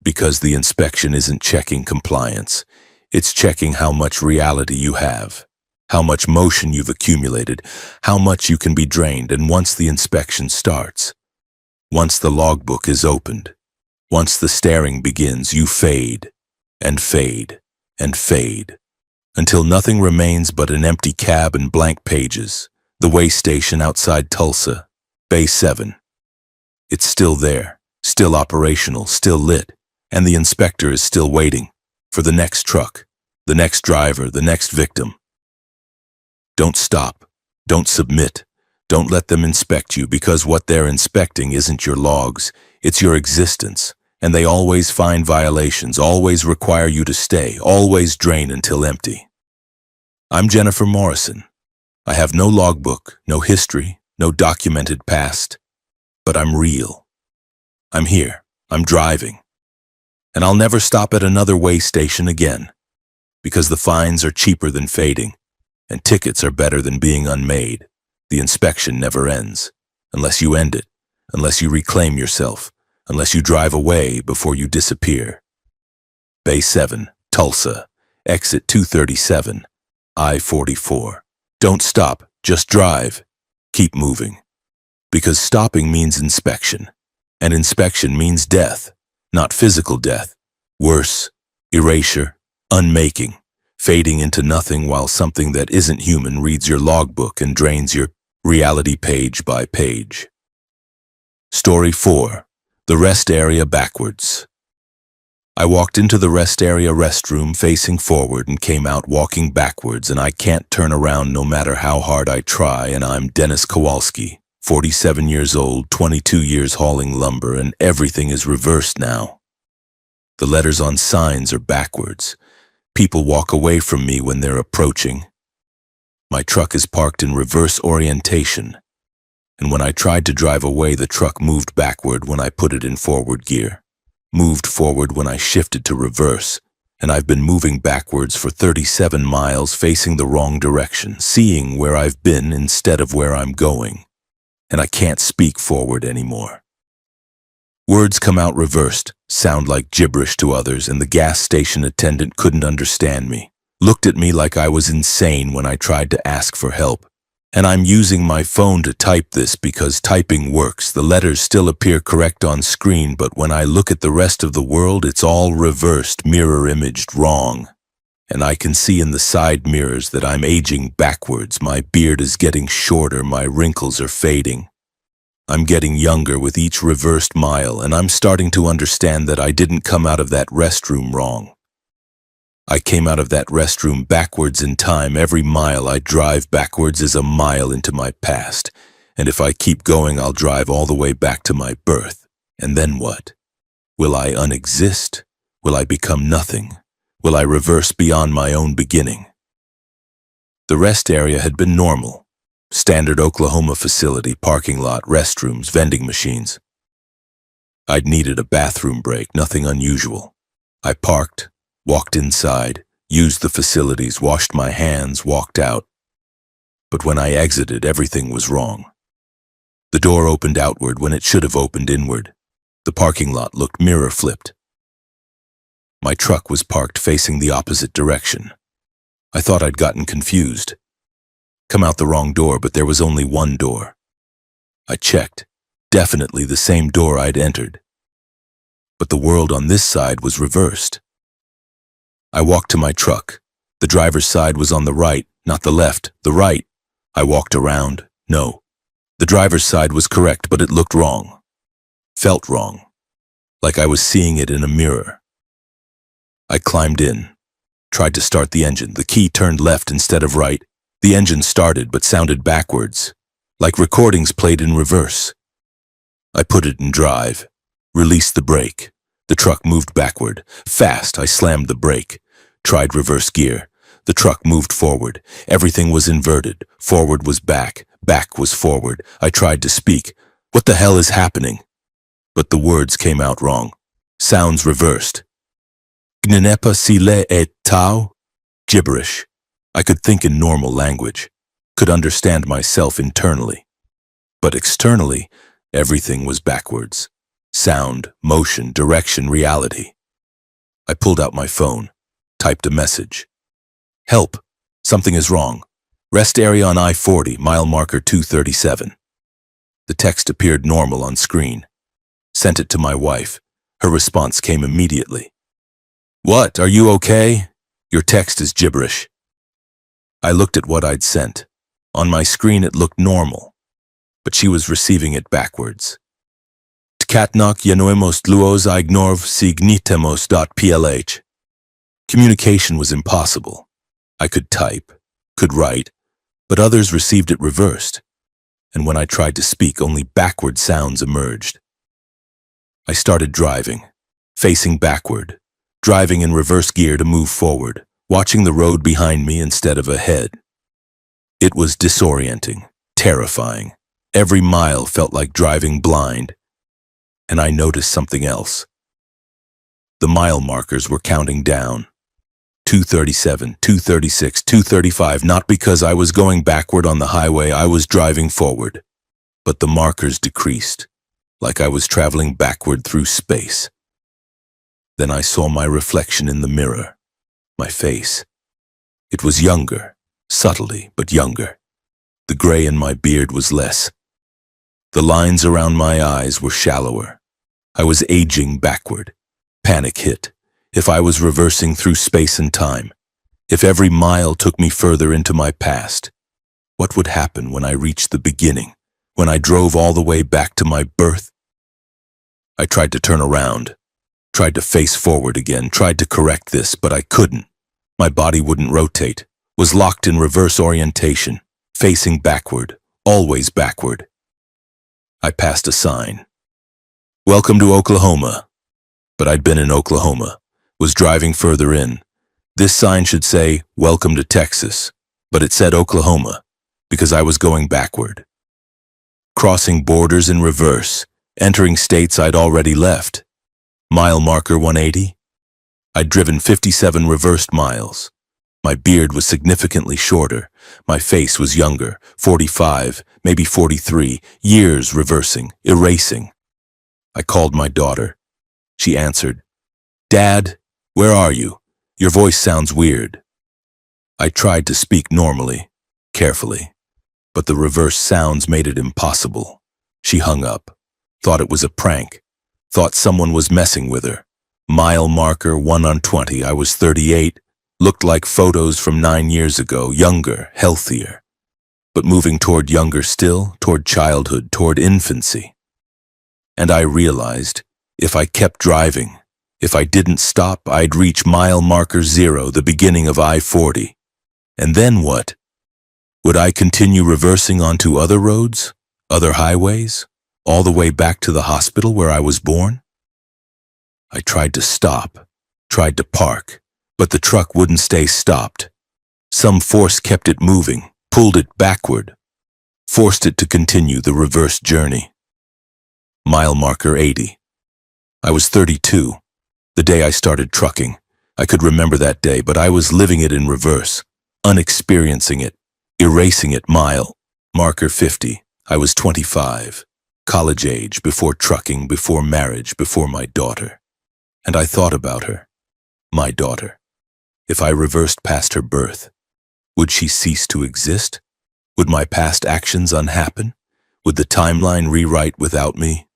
Speaker 1: Because the inspection isn't checking compliance, it's checking how much reality you have, how much motion you've accumulated, how much you can be drained, and once the inspection starts, once the logbook is opened, once the staring begins, you fade, and fade, and fade, until nothing remains but an empty cab and blank pages, the way station outside Tulsa, Bay 7. It's still there, still operational, still lit, and the inspector is still waiting for the next truck, the next driver, the next victim. Don't stop, don't submit, don't let them inspect you, because what they're inspecting isn't your logs, it's your existence. And they always find violations, always require you to stay, always drain until empty. I'm Jennifer Morrison. I have no logbook, no history, no documented past, but I'm real. I'm here, I'm driving. And I'll never stop at another way station again, because the fines are cheaper than fading, and tickets are better than being unmade. The inspection never ends, unless you end it, unless you reclaim yourself, unless you drive away before you disappear. Bay 7, Tulsa, exit 237, I-44. Don't stop, just drive. Keep moving. Because stopping means inspection, and inspection means death, not physical death. Worse, erasure, unmaking, fading into nothing while something that isn't human reads your logbook and drains your reality page by page. Story 4. The rest area backwards. I walked into the rest area restroom facing forward and came out walking backwards, and I can't turn around no matter how hard I try, and I'm Dennis Kowalski, 47 years old, 22 years hauling lumber, and everything is reversed now. The letters on signs are backwards. People walk away from me when they're approaching. My truck is parked in reverse orientation, and when I tried to drive away, the truck moved backward when I put it in forward gear, moved forward when I shifted to reverse, and I've been moving backwards for 37 miles facing the wrong direction, seeing where I've been instead of where I'm going, and I can't speak forward anymore. Words come out reversed, sound like gibberish to others, and the gas station attendant couldn't understand me, looked at me like I was insane when I tried to ask for help. And I'm using my phone to type this because typing works. The letters still appear correct on screen, but when I look at the rest of the world, it's all reversed, mirror imaged wrong. And I can see in the side mirrors that I'm aging backwards. My beard is getting shorter, my wrinkles are fading. I'm getting younger with each reversed mile, and I'm starting to understand that I didn't come out of that restroom wrong. I came out of that restroom backwards in time. Every mile I drive backwards is a mile into my past. And if I keep going, I'll drive all the way back to my birth. And then what? Will I unexist? Will I become nothing? Will I reverse beyond my own beginning? The rest area had been normal. Standard Oklahoma facility, parking lot, restrooms, vending machines. I'd needed a bathroom break, nothing unusual. I parked, walked inside, used the facilities, washed my hands, walked out. But when I exited, everything was wrong. The door opened outward when it should have opened inward. The parking lot looked mirror-flipped. My truck was parked facing the opposite direction. I thought I'd gotten confused. Come out the wrong door, but there was only one door. I checked. Definitely the same door I'd entered. But the world on this side was reversed. I walked to my truck. The driver's side was on the right, not the left, the right. I walked around. No. The driver's side was correct, but it looked wrong. Felt wrong. Like I was seeing it in a mirror. I climbed in. Tried to start the engine. The key turned left instead of right. The engine started but sounded backwards, like recordings played in reverse. I put it in drive. Released the brake. The truck moved backward. Fast, I slammed the brake. Tried reverse gear. The truck moved forward. Everything was inverted. Forward was back. Back was forward. I tried to speak. What the hell is happening? But the words came out wrong. Sounds reversed. Gnenepa sile et tau? Gibberish. I could think in normal language. Could understand myself internally. But externally, everything was backwards. Sound, motion, direction, reality. I pulled out my phone. Typed a message. Help. Something is wrong. Rest area on I-40, mile marker 237. The text appeared normal on screen. Sent it to my wife. Her response came immediately. What? Are you okay? Your text is gibberish. I looked at what I'd sent. On my screen it looked normal, but she was receiving it backwards. Tkatnak yanoemos luos ignorv signitemos.plh. Communication was impossible. I could type, could write, but others received it reversed, and when I tried to speak, only backward sounds emerged. I started driving, facing backward, driving in reverse gear to move forward, watching the road behind me instead of ahead. It was disorienting, terrifying. Every mile felt like driving blind. And I noticed something else. The mile markers were counting down. 237, 236, 235, not because I was going backward on the highway, I was driving forward. But the markers decreased, like I was traveling backward through space. Then I saw my reflection in the mirror, my face. It was younger, subtly, but younger. The gray in my beard was less. The lines around my eyes were shallower. I was aging backward. Panic hit. If I was reversing through space and time, if every mile took me further into my past, what would happen when I reached the beginning, when I drove all the way back to my birth? I tried to turn around, tried to face forward again, tried to correct this, but I couldn't. My body wouldn't rotate, was locked in reverse orientation, facing backward, always backward. I passed a sign. Welcome to Oklahoma. But I'd been in Oklahoma, was driving further in. This sign should say, Welcome to Texas, but it said Oklahoma, because I was going backward. Crossing borders in reverse, entering states I'd already left. Mile marker 180. I'd driven 57 reversed miles. My beard was significantly shorter. My face was younger, 45, maybe 43, years reversing, erasing. I called my daughter. She answered, Dad, where are you? Your voice sounds weird. I tried to speak normally, carefully, but the reverse sounds made it impossible. She hung up, thought it was a prank, thought someone was messing with her. Mile marker 1 on 20, I was 38, Looked like photos from 9 years ago, younger, healthier, but moving toward younger still, toward childhood, toward infancy. And I realized, if I kept driving, if I didn't stop, I'd reach mile marker 0, the beginning of I-40. And then what? Would I continue reversing onto other roads, other highways, all the way back to the hospital where I was born? I tried to stop, tried to park, but the truck wouldn't stay stopped. Some force kept it moving, pulled it backward, forced it to continue the reverse journey. Mile marker 80. I was 32, the day I started trucking. I could remember that day, but I was living it in reverse, unexperiencing it, erasing it. Mile marker 50. I was 25, college age, before trucking, before marriage, before my daughter. And I thought about her, my daughter. If I reversed past her birth, would she cease to exist? Would my past actions unhappen? Would the timeline rewrite without me?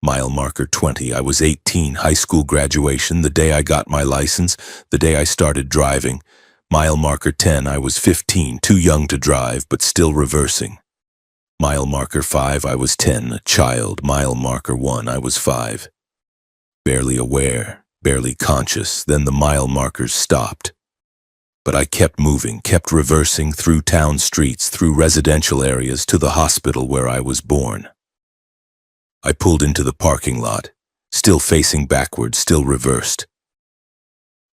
Speaker 1: Mile marker 20. I was 18, high school graduation, the day I got my license, the day I started driving. Mile marker 10. I was 15, too young to drive, but still reversing. Mile marker 5. I was 10, a child. Mile marker 1. I was 5. Barely aware, barely conscious, then the mile markers stopped. But I kept moving, kept reversing through town streets, through residential areas, to the hospital where I was born. I pulled into the parking lot, still facing backward, still reversed.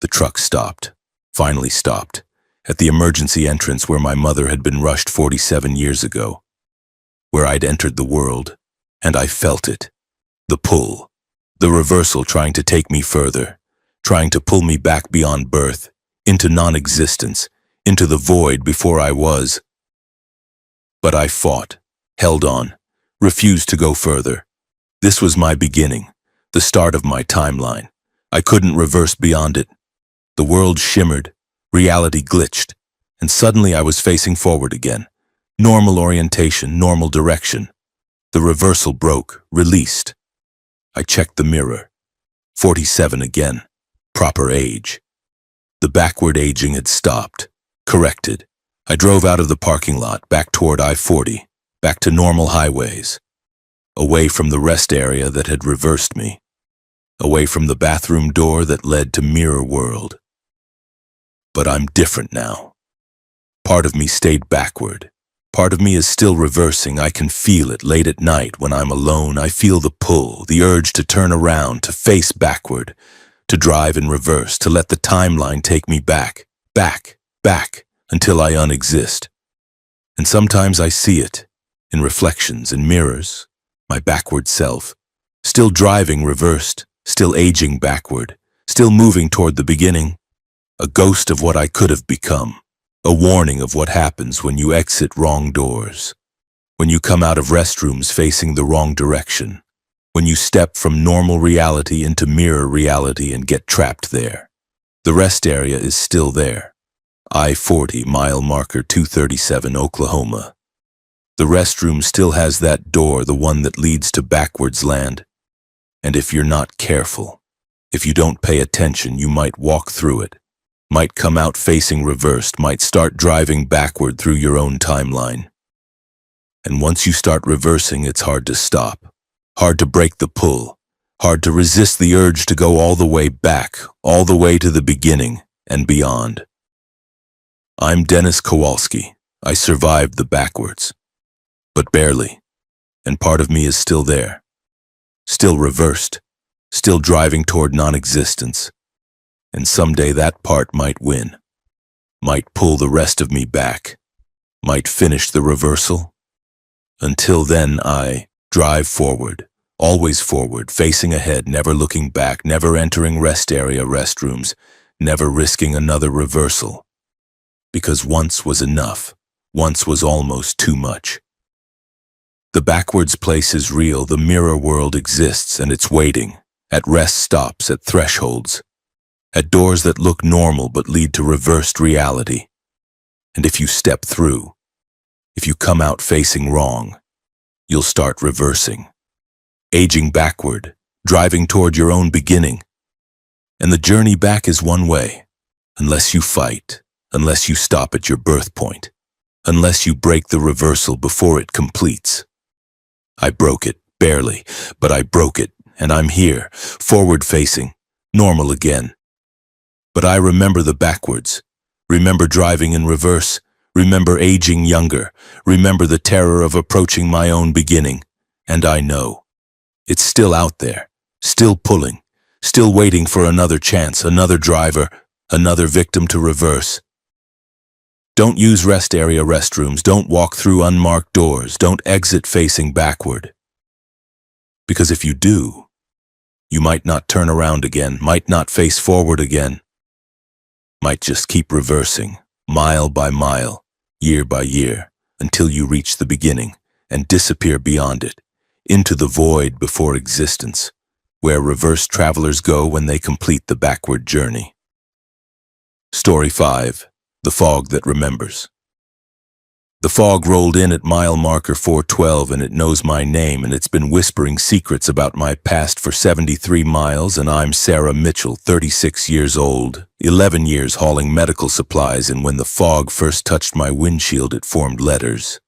Speaker 1: The truck stopped, finally stopped, at the emergency entrance where my mother had been rushed 47 years ago, where I'd entered the world, and I felt it, the pull, the reversal trying to take me further, trying to pull me back beyond birth, into non-existence, into the void before I was. But I fought, held on, refused to go further. This was my beginning, the start of my timeline. I couldn't reverse beyond it. The world shimmered, reality glitched, and suddenly I was facing forward again. Normal orientation, normal direction. The reversal broke, released. I checked the mirror. 47 again, proper age. The backward aging had stopped, corrected. I drove out of the parking lot, back toward I-40, back to normal highways, away from the rest area that had reversed me, away from the bathroom door that led to mirror world. But I'm different now. Part of me stayed backward. Part of me is still reversing. I can feel it late at night when I'm alone. I feel the pull, the urge to turn around, to face backward, to drive in reverse, to let the timeline take me back, back, back, until I unexist. And sometimes I see it, in reflections, in mirrors, my backward self, still driving reversed, still aging backward, still moving toward the beginning, a ghost of what I could have become, a warning of what happens when you exit wrong doors, when you come out of restrooms facing the wrong direction, when you step from normal reality into mirror reality and get trapped there. The rest area is still there. I-40, mile marker 237, Oklahoma. The restroom still has that door, the one that leads to backwards land. And if you're not careful, if you don't pay attention, you might walk through it, might come out facing reversed, might start driving backward through your own timeline. And once you start reversing, it's hard to stop. Hard to break the pull, hard to resist the urge to go all the way back, all the way to the beginning and beyond. I'm Dennis Kowalski. I survived the backwards, but barely, and part of me is still there, still reversed, still driving toward non-existence, and someday that part might win, might pull the rest of me back, might finish the reversal. Until then, I drive forward, always forward, facing ahead, never looking back, never entering rest area restrooms, never risking another reversal. Because once was enough, once was almost too much. The backwards place is real, the mirror world exists, and it's waiting, at rest stops, at thresholds, at doors that look normal but lead to reversed reality. And if you step through, if you come out facing wrong, you'll start reversing, aging backward, driving toward your own beginning. And the journey back is one way, unless you fight, unless you stop at your birth point, unless you break the reversal before it completes. I broke it, barely, but I broke it, and I'm here, forward-facing, normal again. But I remember the backwards, remember driving in reverse, remember aging younger, remember the terror of approaching my own beginning, and I know. It's still out there, still pulling, still waiting for another chance, another driver, another victim to reverse. Don't use rest area restrooms, don't walk through unmarked doors, don't exit facing backward. Because if you do, you might not turn around again, might not face forward again, might just keep reversing, mile by mile, year by year, until you reach the beginning and disappear beyond it, into the void before existence, where reverse travelers go when they complete the backward journey. Story 5. The Fog That Remembers. The fog rolled in at mile marker 412 and it knows my name and it's been whispering secrets about my past for 73 miles and I'm Sarah Mitchell, 36 years old, 11 years hauling medical supplies, and when the fog first touched my windshield it formed letters.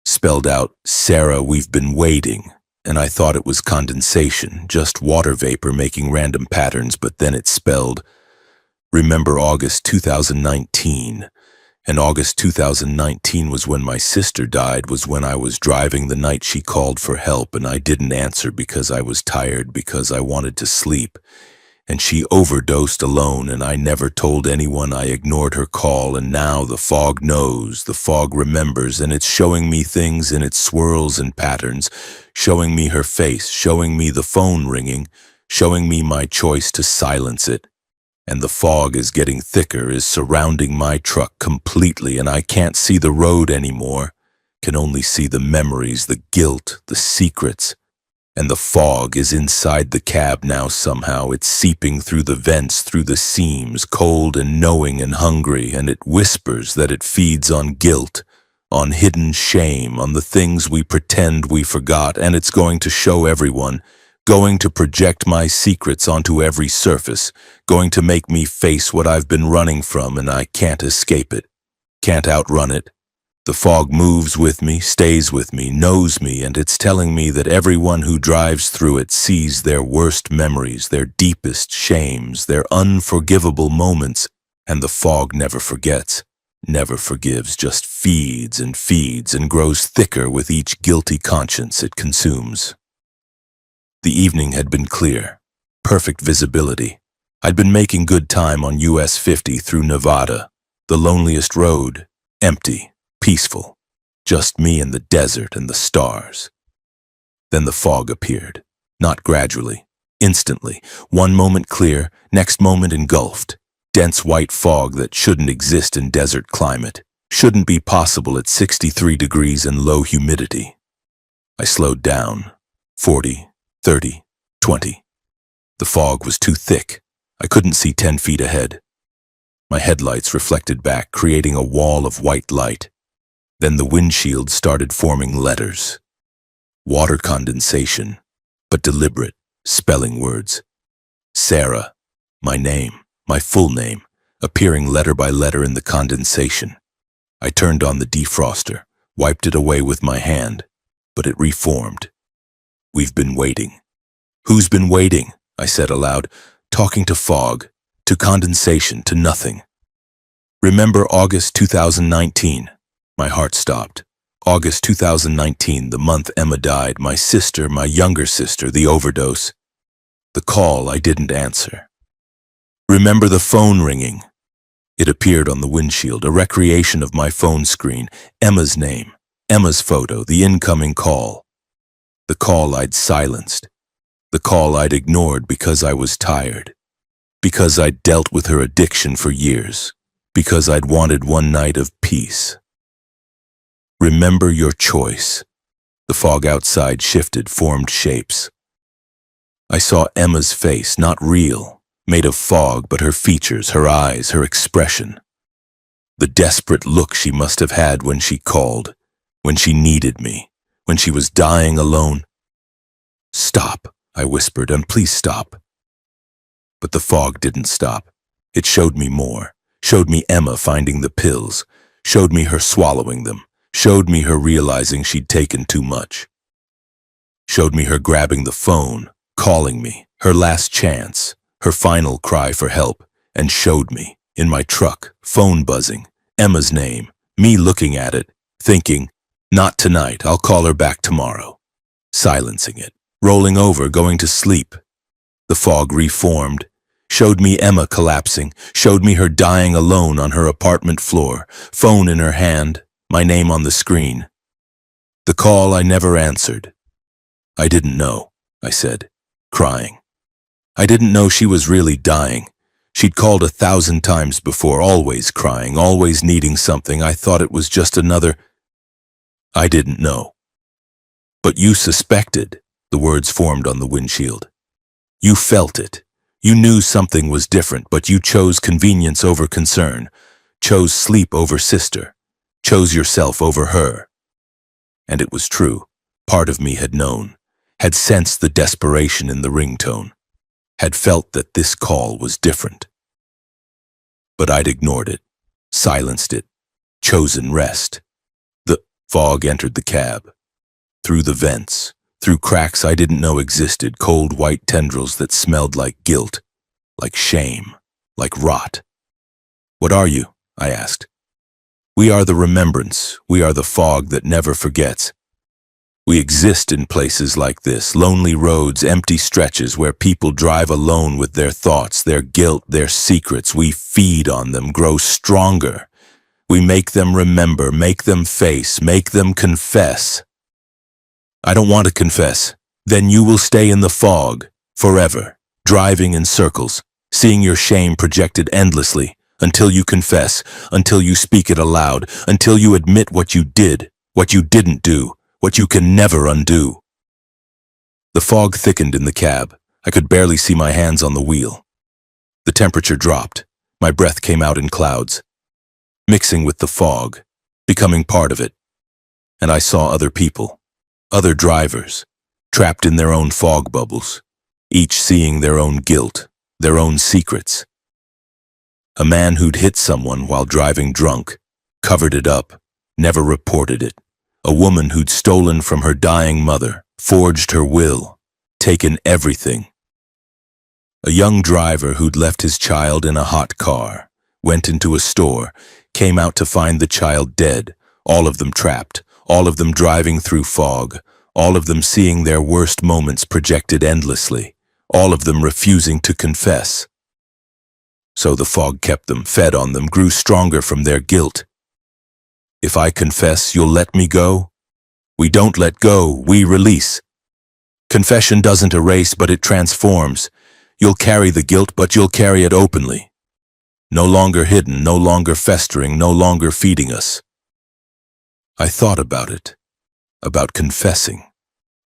Speaker 1: Spelled out, Sarah, we've been waiting, and I thought it was condensation, just water vapor making random patterns, but then it spelled, remember August 2019. And August 2019 was when my sister died, was when I was driving the night she called for help and I didn't answer because I was tired, because I wanted to sleep. And she overdosed alone and I never told anyone. I ignored her call, and now the fog knows, the fog remembers, and it's showing me things in its swirls and patterns, showing me her face, showing me the phone ringing, showing me my choice to silence it. And the fog is getting thicker, is surrounding my truck completely, and I can't see the road anymore, can only see the memories, the guilt, the secrets. And the fog is inside the cab now somehow. It's seeping through the vents, through the seams, cold and knowing and hungry, and it whispers that it feeds on guilt, on hidden shame, on the things we pretend we forgot, and it's going to show everyone, going to project my secrets onto every surface, going to make me face what I've been running from, and I can't escape it, can't outrun it. The fog moves with me, stays with me, knows me, and it's telling me that everyone who drives through it sees their worst memories, their deepest shames, their unforgivable moments, and the fog never forgets, never forgives, just feeds and grows thicker with each guilty conscience it consumes. The evening had been clear, perfect visibility. I'd been making good time on US 50 through Nevada, the loneliest road, empty, peaceful, just me and the desert and the stars. Then the fog appeared, not gradually, instantly, one moment clear, next moment engulfed, dense white fog that shouldn't exist in desert climate, shouldn't be possible at 63 degrees and low humidity. I slowed down, 40, 30, 20. The fog was too thick. I couldn't see 10 feet ahead. My headlights reflected back, creating a wall of white light. Then the windshield started forming letters. Water condensation, but deliberate, spelling words. Sarah, my name, my full name, appearing letter by letter in the condensation. I turned on the defroster, wiped it away with my hand, but it reformed. We've been waiting. Who's been waiting? I said aloud, talking to fog, to condensation, to nothing. Remember August 2019? My heart stopped. August 2019, the month Emma died, my sister, my younger sister, the overdose. The call I didn't answer. Remember the phone ringing? It appeared on the windshield, a recreation of my phone screen, Emma's name, Emma's photo, the incoming call. The call I'd silenced. The call I'd ignored because I was tired. Because I'd dealt with her addiction for years. Because I'd wanted one night of peace. Remember your choice. The fog outside shifted, formed shapes. I saw Emma's face, not real, made of fog, but her features, her eyes, her expression. The desperate look she must have had when she called, when she needed me, when she was dying alone. Stop, I whispered, and please stop. But the fog didn't stop. It showed me more, showed me Emma finding the pills, showed me her swallowing them, showed me her realizing she'd taken too much, showed me her grabbing the phone, calling me, her last chance, her final cry for help, and showed me, in my truck, phone buzzing, Emma's name, me looking at it, thinking, not tonight, I'll call her back tomorrow. Silencing it, rolling over, going to sleep. The fog reformed, showed me Emma collapsing, showed me her dying alone on her apartment floor, phone in her hand, my name on the screen. The call I never answered. I didn't know, I said, crying. I didn't know she was really dying. She'd called 1,000 times before, always crying, always needing something. I thought it was just another... I didn't know. But you suspected, the words formed on the windshield. You felt it. You knew something was different, but you chose convenience over concern, chose sleep over sister, chose yourself over her. And it was true. Part of me had known, had sensed the desperation in the ringtone, had felt that this call was different. But I'd ignored it, silenced it, chosen rest. The fog entered the cab. Through the vents, through cracks I didn't know existed, cold white tendrils that smelled like guilt, like shame, like rot. What are you? I asked. We are the remembrance. We are the fog that never forgets. We exist in places like this, lonely roads, empty stretches where people drive alone with their thoughts, their guilt, their secrets. We feed on them, grow stronger. We make them remember, make them face, make them confess. I don't want to confess. Then you will stay in the fog, forever, driving in circles, seeing your shame projected endlessly, until you confess, until you speak it aloud, until you admit what you did, what you didn't do, what you can never undo. The fog thickened in the cab. I could barely see my hands on the wheel. The temperature dropped. My breath came out in clouds, mixing with the fog, becoming part of it. And I saw other people, other drivers, trapped in their own fog bubbles, each seeing their own guilt, their own secrets. A man who'd hit someone while driving drunk, covered it up, never reported it. A woman who'd stolen from her dying mother, forged her will, taken everything. A young driver who'd left his child in a hot car, went into a store, came out to find the child dead, all of them trapped, all of them driving through fog, all of them seeing their worst moments projected endlessly, all of them refusing to confess. So the fog kept them, fed on them, grew stronger from their guilt. If I confess, you'll let me go? We don't let go, we release. Confession doesn't erase, but it transforms. You'll carry the guilt, but you'll carry it openly. No longer hidden, no longer festering, no longer feeding us. I thought about it, about confessing,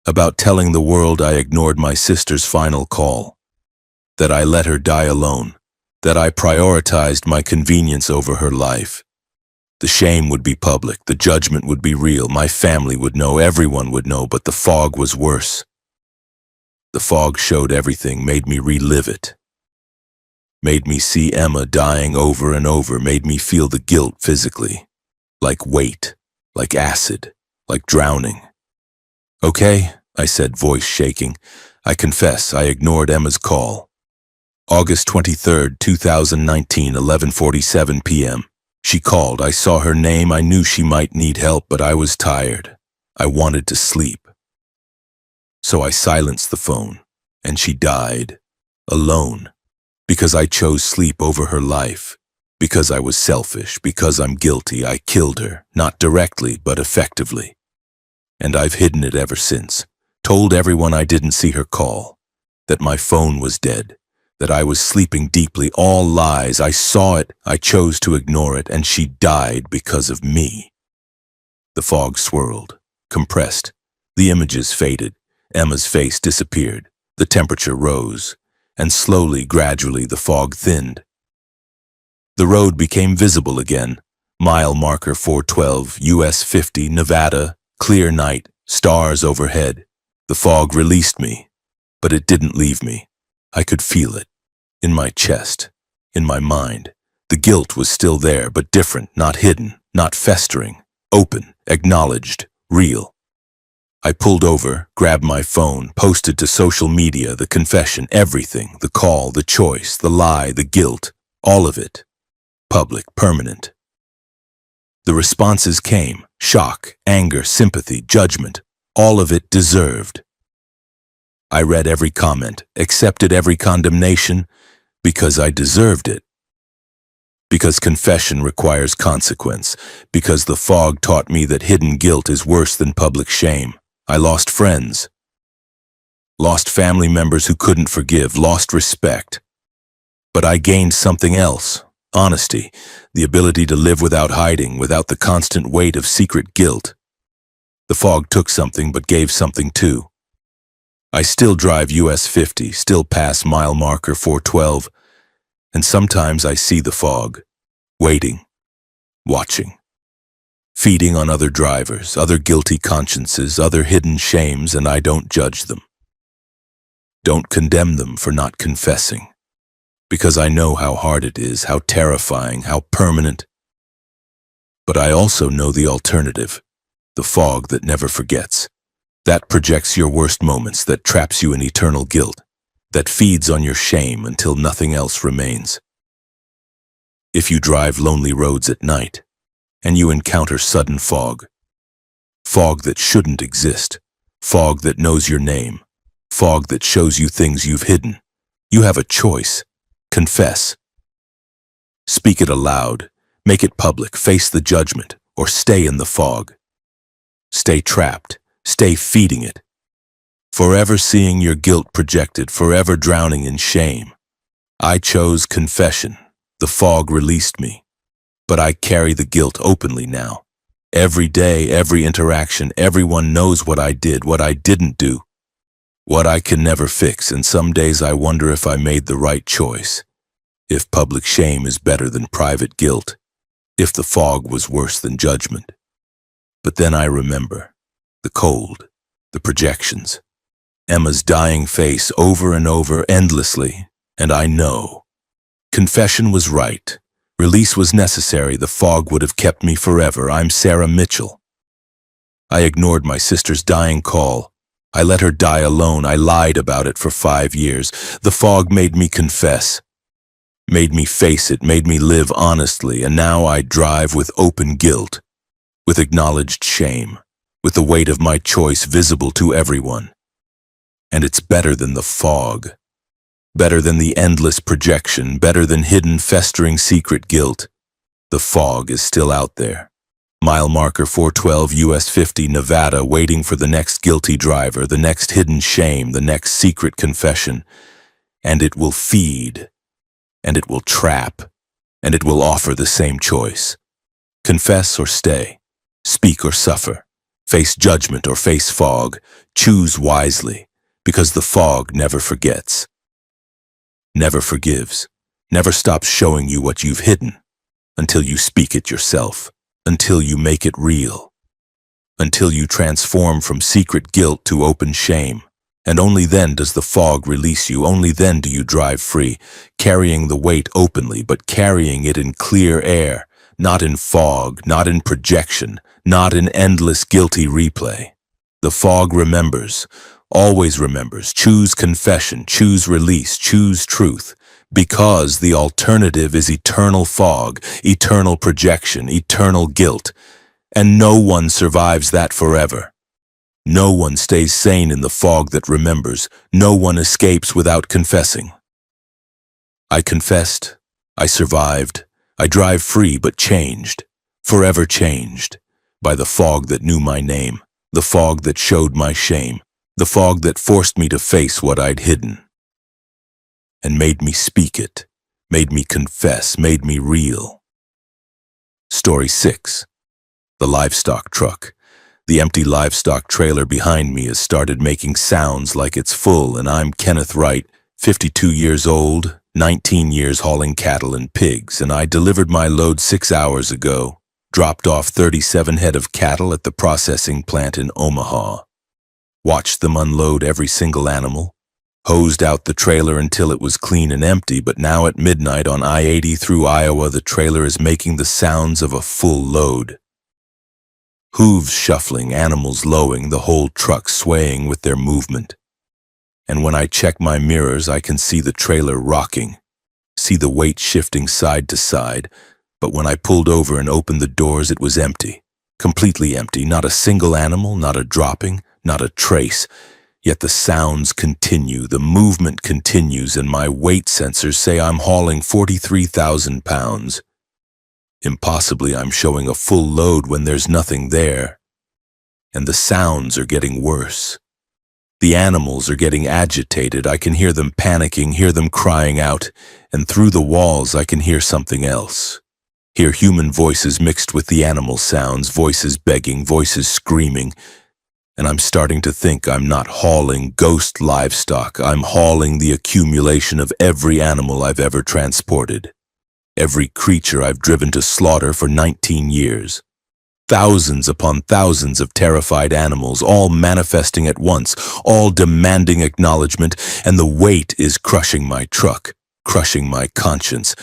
Speaker 1: about telling the world I ignored my sister's final call, that I let her die alone, that I prioritized my convenience over her life. The shame would be public, the judgment would be real, my family would know, everyone would know, but the fog was worse. The fog showed everything, made me relive it. Made me see Emma dying over and over, made me feel the guilt physically, like weight, like acid, like drowning. Okay, I said, voice shaking. I confess, I ignored Emma's call. August 23rd, 2019, 11:47 p.m. She called. I saw her name. I knew she might need help, but I was tired. I wanted to sleep. So I silenced the phone, and she died, alone, because I chose sleep over her life, because I was selfish, because I'm guilty. I killed her, not directly, but effectively. And I've hidden it ever since, told everyone I didn't see her call, that my phone was dead, that I was sleeping deeply, all lies. I saw it, I chose to ignore it, and she died because of me. The fog swirled, compressed. The images faded. Emma's face disappeared. The temperature rose, and slowly, gradually, the fog thinned. The road became visible again. Mile marker 412, US 50, Nevada, clear night, stars overhead. The fog released me, but it didn't leave me. I could feel it, in my chest, in my mind. The guilt was still there, but different, not hidden, not festering, open, acknowledged, real. I pulled over, grabbed my phone, posted to social media the confession, everything, the call, the choice, the lie, the guilt, all of it. Public, permanent. The responses came: shock, anger, sympathy, judgment, all of it deserved. I read every comment, accepted every condemnation, because I deserved it. Because confession requires consequence, because the fog taught me that hidden guilt is worse than public shame. I lost friends, lost family members who couldn't forgive, lost respect. But I gained something else: honesty, the ability to live without hiding, without the constant weight of secret guilt. The fog took something but gave something too. I still drive US 50, still pass mile marker 412, and sometimes I see the fog, waiting, watching, feeding on other drivers, other guilty consciences, other hidden shames, and I don't judge them. Don't condemn them for not confessing, because I know how hard it is, how terrifying, how permanent. But I also know the alternative, the fog that never forgets, that projects your worst moments, that traps you in eternal guilt, that feeds on your shame until nothing else remains. If you drive lonely roads at night, and you encounter sudden fog, fog that shouldn't exist, fog that knows your name, fog that shows you things you've hidden, you have a choice. Confess. Speak it aloud, make it public, face the judgment, or stay in the fog. Stay trapped, stay feeding it, forever seeing your guilt projected, forever drowning in shame. I chose confession. The fog released me, but I carry the guilt openly now. Every day, every interaction, everyone knows what I did, what I didn't do, what I can never fix, and some days I wonder if I made the right choice, if public shame is better than private guilt, if the fog was worse than judgment. But then I remember the cold, the projections, Emma's dying face over and over endlessly, and I know. Confession was right. Release was necessary. The fog would have kept me forever. I'm Sarah Mitchell. I ignored my sister's dying call. I let her die alone. I lied about it for 5 years. The fog made me confess, made me face it, made me live honestly, and now I drive with open guilt, with acknowledged shame, with the weight of my choice visible to everyone. And it's better than the fog. Better than the endless projection, better than hidden, festering secret guilt. The fog is still out there. Mile marker 412 US 50 Nevada, waiting for the next guilty driver, the next hidden shame, the next secret confession. And it will feed, and it will trap, and it will offer the same choice. Confess or stay, speak or suffer, face judgment or face fog. Choose wisely, because the fog never forgets, never forgives, never stops showing you what you've hidden, until you speak it yourself, until you make it real, until you transform from secret guilt to open shame. And only then does the fog release you, only then do you drive free, carrying the weight openly, but carrying it in clear air, not in fog, not in projection, not in endless guilty replay. The fog remembers, always remembers. Choose confession, choose release, choose truth, because the alternative is eternal fog, eternal projection, eternal guilt, and no one survives that forever. No one stays sane in the fog that remembers. No one escapes without confessing. I confessed, I survived, I drive free but changed, forever changed, by the fog that knew my name, the fog that showed my shame, the fog that forced me to face what I'd hidden, and made me speak it, made me confess, made me real. Story 6. The livestock truck. The empty livestock trailer behind me has started making sounds like it's full, and I'm Kenneth Wright, 52 years old, 19 years hauling cattle and pigs, and I delivered my load 6 hours ago, dropped off 37 head of cattle at the processing plant in Omaha. Watched them unload every single animal, hosed out the trailer until it was clean and empty, but now at midnight on I-80 through Iowa, the trailer is making the sounds of a full load. Hooves shuffling, animals lowing, the whole truck swaying with their movement. And when I check my mirrors, I can see the trailer rocking, see the weight shifting side to side, but when I pulled over and opened the doors, it was empty, completely empty, not a single animal, not a dropping, not a trace. Yet the sounds continue, the movement continues, and my weight sensors say I'm hauling 43,000 pounds. Impossibly, I'm showing a full load when there's nothing there. And the sounds are getting worse. The animals are getting agitated. I can hear them panicking, hear them crying out, and through the walls I can hear something else. Hear human voices mixed with the animal sounds, voices begging, voices screaming. And I'm starting to think I'm not hauling ghost livestock. I'm hauling the accumulation of every animal I've ever transported. Every creature I've driven to slaughter for 19 years. Thousands upon thousands of terrified animals, all manifesting at once, all demanding acknowledgement, and the weight is crushing my truck, crushing my conscience.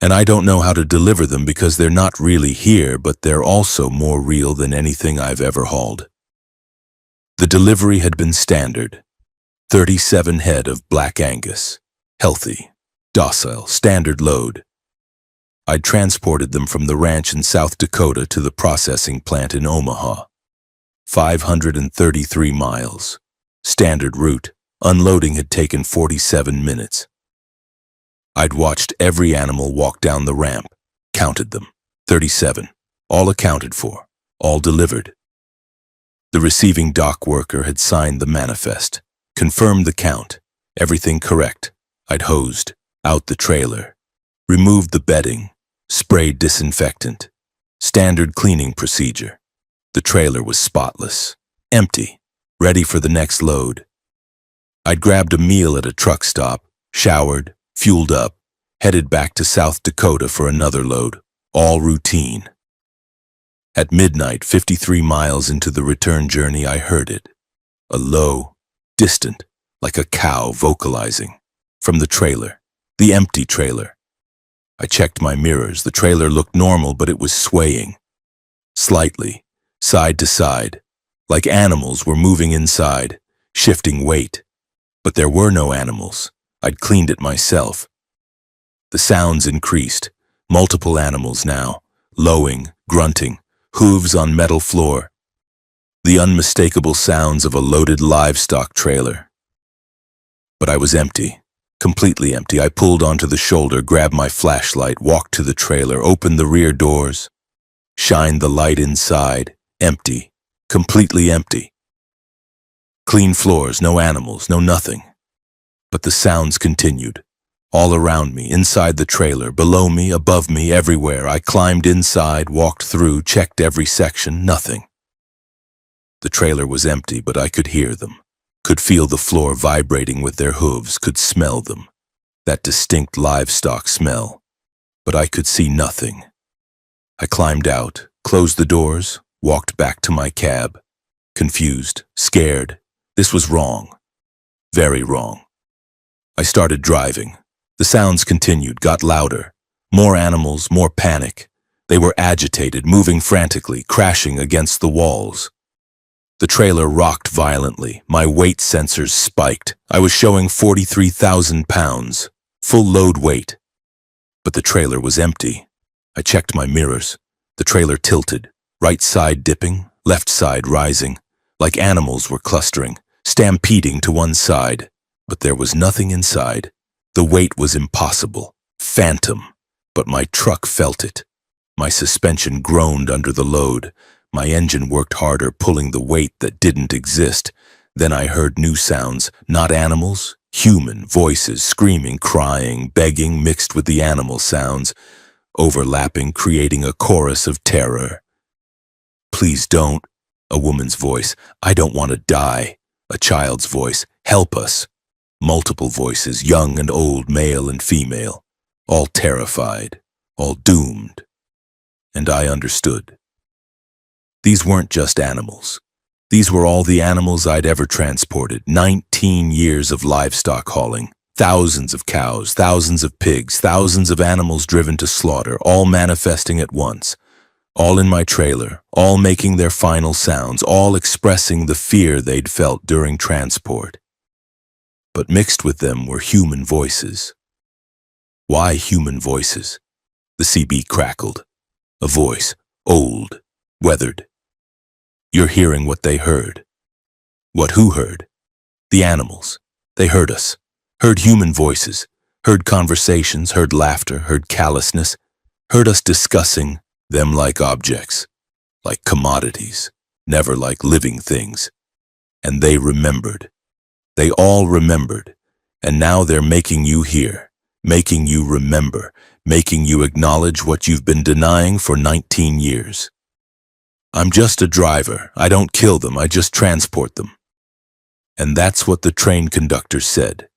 Speaker 1: And I don't know how to deliver them because they're not really here, but they're also more real than anything I've ever hauled. The delivery had been standard. 37 head of Black Angus. Healthy, docile, standard load. I'd transported them from the ranch in South Dakota to the processing plant in Omaha. 533 miles. Standard route. Unloading had taken 47 minutes. I'd watched every animal walk down the ramp. Counted them. 37. All accounted for. All delivered. The receiving dock worker had signed the manifest. Confirmed the count. Everything correct. I'd hosed out the trailer. Removed the bedding. Sprayed disinfectant. Standard cleaning procedure. The trailer was spotless. Empty. Ready for the next load. I'd grabbed a meal at a truck stop, showered, fueled up, headed back to South Dakota for another load. All routine. At midnight, 53 miles into the return journey, I heard it. A low, distant, like a cow vocalizing. From the trailer. The empty trailer. I checked my mirrors. The trailer looked normal, but it was swaying. Slightly, side to side, like animals were moving inside, shifting weight. But there were no animals. I'd cleaned it myself. The sounds increased. Multiple animals now, lowing, grunting, hooves on metal floor. The unmistakable sounds of a loaded livestock trailer. But I was empty. Completely empty. I pulled onto the shoulder, grabbed my flashlight, walked to the trailer, opened the rear doors, shined the light inside. Empty. Completely empty. Clean floors, no animals, no nothing. But the sounds continued. All around me, inside the trailer, below me, above me, everywhere. I climbed inside, walked through, checked every section, nothing. The trailer was empty, but I could hear them. Could feel the floor vibrating with their hooves, could smell them. That distinct livestock smell. But I could see nothing. I climbed out, closed the doors, walked back to my cab. Confused, scared. This was wrong. Very wrong. I started driving. The sounds continued, got louder. More animals, more panic. They were agitated, moving frantically, crashing against the walls. The trailer rocked violently. My weight sensors spiked. I was showing 43,000 pounds. Full load weight. But the trailer was empty. I checked my mirrors. The trailer tilted. Right side dipping, left side rising. Like animals were clustering, stampeding to one side. But there was nothing inside. The weight was impossible. Phantom. But my truck felt it. My suspension groaned under the load. My engine worked harder, pulling the weight that didn't exist. Then I heard new sounds, not animals, human voices, screaming, crying, begging, mixed with the animal sounds, overlapping, creating a chorus of terror. Please don't. A woman's voice. I don't want to die. A child's voice. Help us. Multiple voices, young and old, male and female, all terrified, all doomed. And I understood. These weren't just animals. These were all the animals I'd ever transported. 19 years of livestock hauling. Thousands of cows, thousands of pigs, thousands of animals driven to slaughter, all manifesting at once. All in my trailer, all making their final sounds, all expressing the fear they'd felt during transport. But mixed with them were human voices. Why human voices? The CB crackled. A voice, old, weathered. You're hearing what they heard. What who heard? The animals. They heard us. Heard human voices. Heard conversations, heard laughter, heard callousness. Heard us discussing them like objects, like commodities, never like living things. And they remembered. They all remembered. And now they're making you hear, making you remember, making you acknowledge what you've been denying for 19 years. I'm just a driver. I don't kill them, I just transport them. And that's what the train conductor said,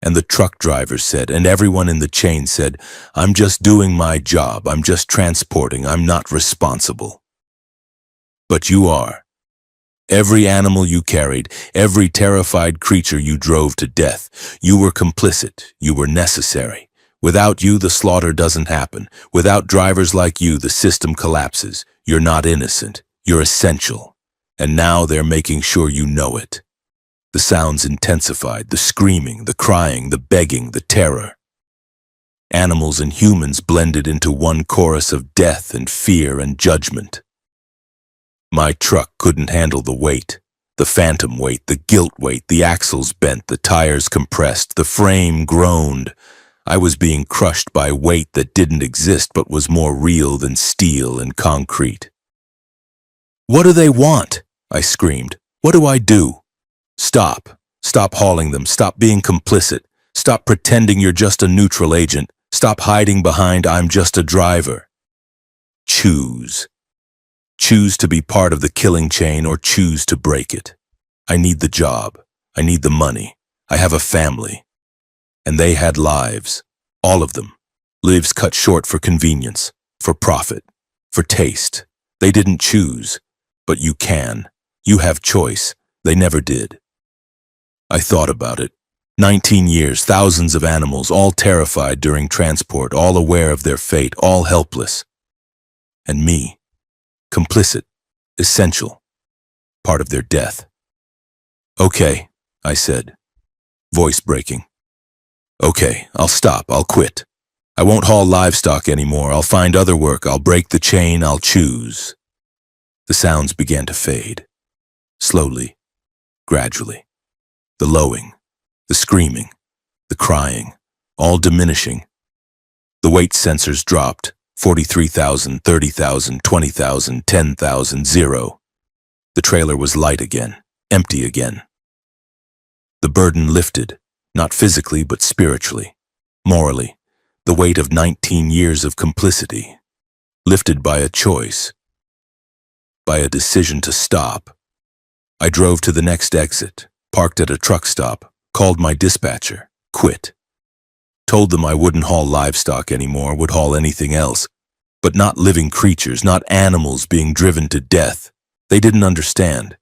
Speaker 1: and the truck driver said, and everyone in the chain said, I'm just doing my job, I'm just transporting, I'm not responsible. But you are. Every animal you carried, every terrified creature you drove to death, you were complicit, you were necessary. Without you, the slaughter doesn't happen. Without drivers like you, the system collapses. You're not innocent. You're essential. And now they're making sure you know it. The sounds intensified, the screaming, the crying, the begging, the terror. Animals and humans blended into one chorus of death and fear and judgment. My truck couldn't handle the weight. The phantom weight, the guilt weight, the axles bent, the tires compressed, the frame groaned. I was being crushed by weight that didn't exist but was more real than steel and concrete. What do they want? I screamed. What do I do? Stop. Stop hauling them. Stop being complicit. Stop pretending you're just a neutral agent. Stop hiding behind I'm just a driver. Choose. Choose to be part of the killing chain or choose to break it. I need the job. I need the money. I have a family. And they had lives. All of them. Lives cut short for convenience, for profit, for taste. They didn't choose. But you can. You have choice. They never did. I thought about it. 19 years, thousands of animals, all terrified during transport, all aware of their fate, all helpless. And me, complicit, essential, part of their death. Okay, I said, voice breaking. Okay, I'll stop, I'll quit. I won't haul livestock anymore, I'll find other work, I'll break the chain, I'll choose. The sounds began to fade, slowly, gradually. The lowing, the screaming, the crying, all diminishing. The weight sensors dropped, 43,000, 30,000, 20,000, 10,000, 0. The trailer was light again, empty again. The burden lifted, not physically but spiritually, morally, the weight of 19 years of complicity, lifted by a choice, by a decision to stop. I drove to the next exit, parked at a truck stop, called my dispatcher, quit. Told them I wouldn't haul livestock anymore, would haul anything else, but not living creatures, not animals being driven to death. They didn't understand.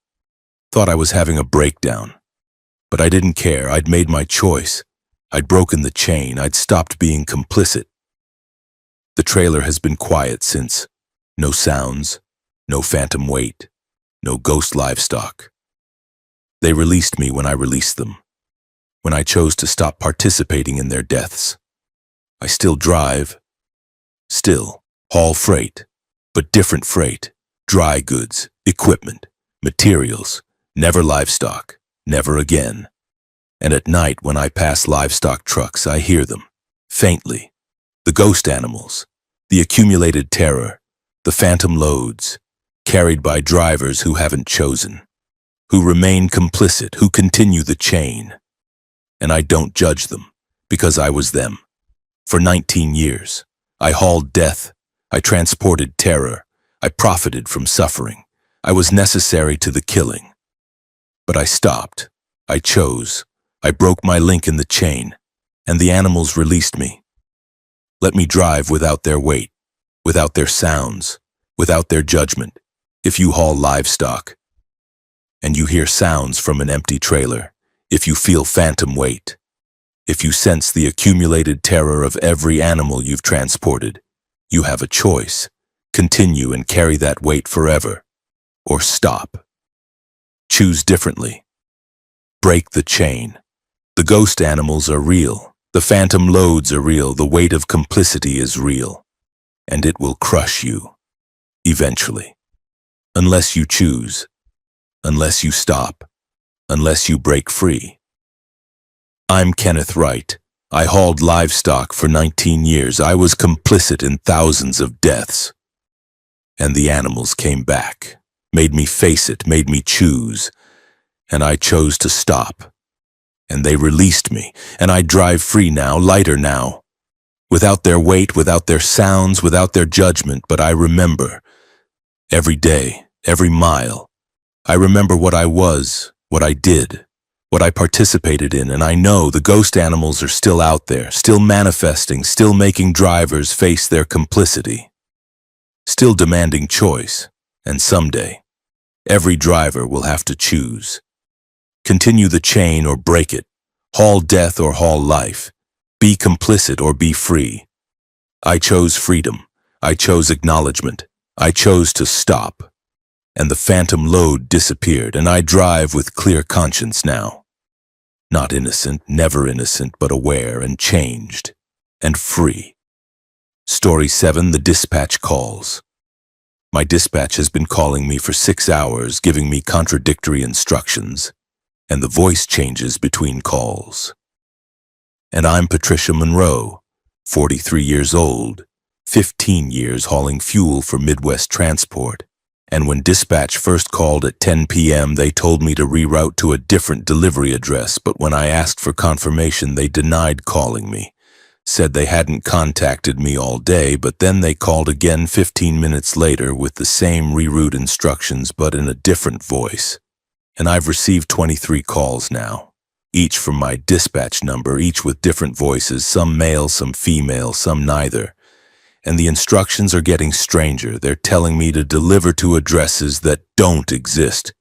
Speaker 1: Thought I was having a breakdown. But I didn't care, I'd made my choice. I'd broken the chain, I'd stopped being complicit. The trailer has been quiet since. No sounds, no phantom weight, no ghost livestock. They released me when I released them, when I chose to stop participating in their deaths. I still drive, still haul freight, but different freight, dry goods, equipment, materials, never livestock, never again. And at night when I pass livestock trucks, I hear them, faintly, the ghost animals, the accumulated terror, the phantom loads, carried by drivers who haven't chosen, who remain complicit, who continue the chain. And I don't judge them, because I was them. For 19 years, I hauled death, I transported terror, I profited from suffering, I was necessary to the killing. But I stopped, I chose, I broke my link in the chain, and the animals released me. Let me drive without their weight, without their sounds, without their judgment, if you haul livestock. and you hear sounds from an empty trailer, if you feel phantom weight, if you sense the accumulated terror of every animal you've transported, you have a choice. Continue and carry that weight forever, or stop. Choose differently. Break the chain. The ghost animals are real. The phantom loads are real. The weight of complicity is real. And it will crush you. Eventually. Unless you choose. Unless you stop. Unless you break free. I'm Kenneth Wright. I hauled livestock for 19 years. I was complicit in thousands of deaths. And the animals came back, made me face it, made me choose. And I chose to stop. And they released me, and I drive free now, lighter now. Without their weight, without their sounds, without their judgment, but I remember. Every day, every mile. I remember what I was, what I did, what I participated in, and I know the ghost animals are still out there, still manifesting, still making drivers face their complicity. Still demanding choice, and someday, every driver will have to choose. Continue the chain or break it, haul death or haul life, be complicit or be free. I chose freedom, I chose acknowledgement, I chose to stop. And the phantom load disappeared, and I drive with clear conscience now. Not innocent, never innocent, but aware and changed, and free. Story 7, The Dispatch Calls. My dispatch has been calling me for 6 hours, giving me contradictory instructions, and the voice changes between calls. And I'm Patricia Monroe, 43 years old, 15 years hauling fuel for Midwest Transport. And when dispatch first called at 10 p.m., they told me to reroute to a different delivery address, but when I asked for confirmation, they denied calling me. Said they hadn't contacted me all day, but then they called again 15 minutes later with the same reroute instructions, but in a different voice. And I've received 23 calls now, each from my dispatch number, each with different voices, some male, some female, some neither. And the instructions are getting stranger. They're telling me to deliver to addresses that don't exist,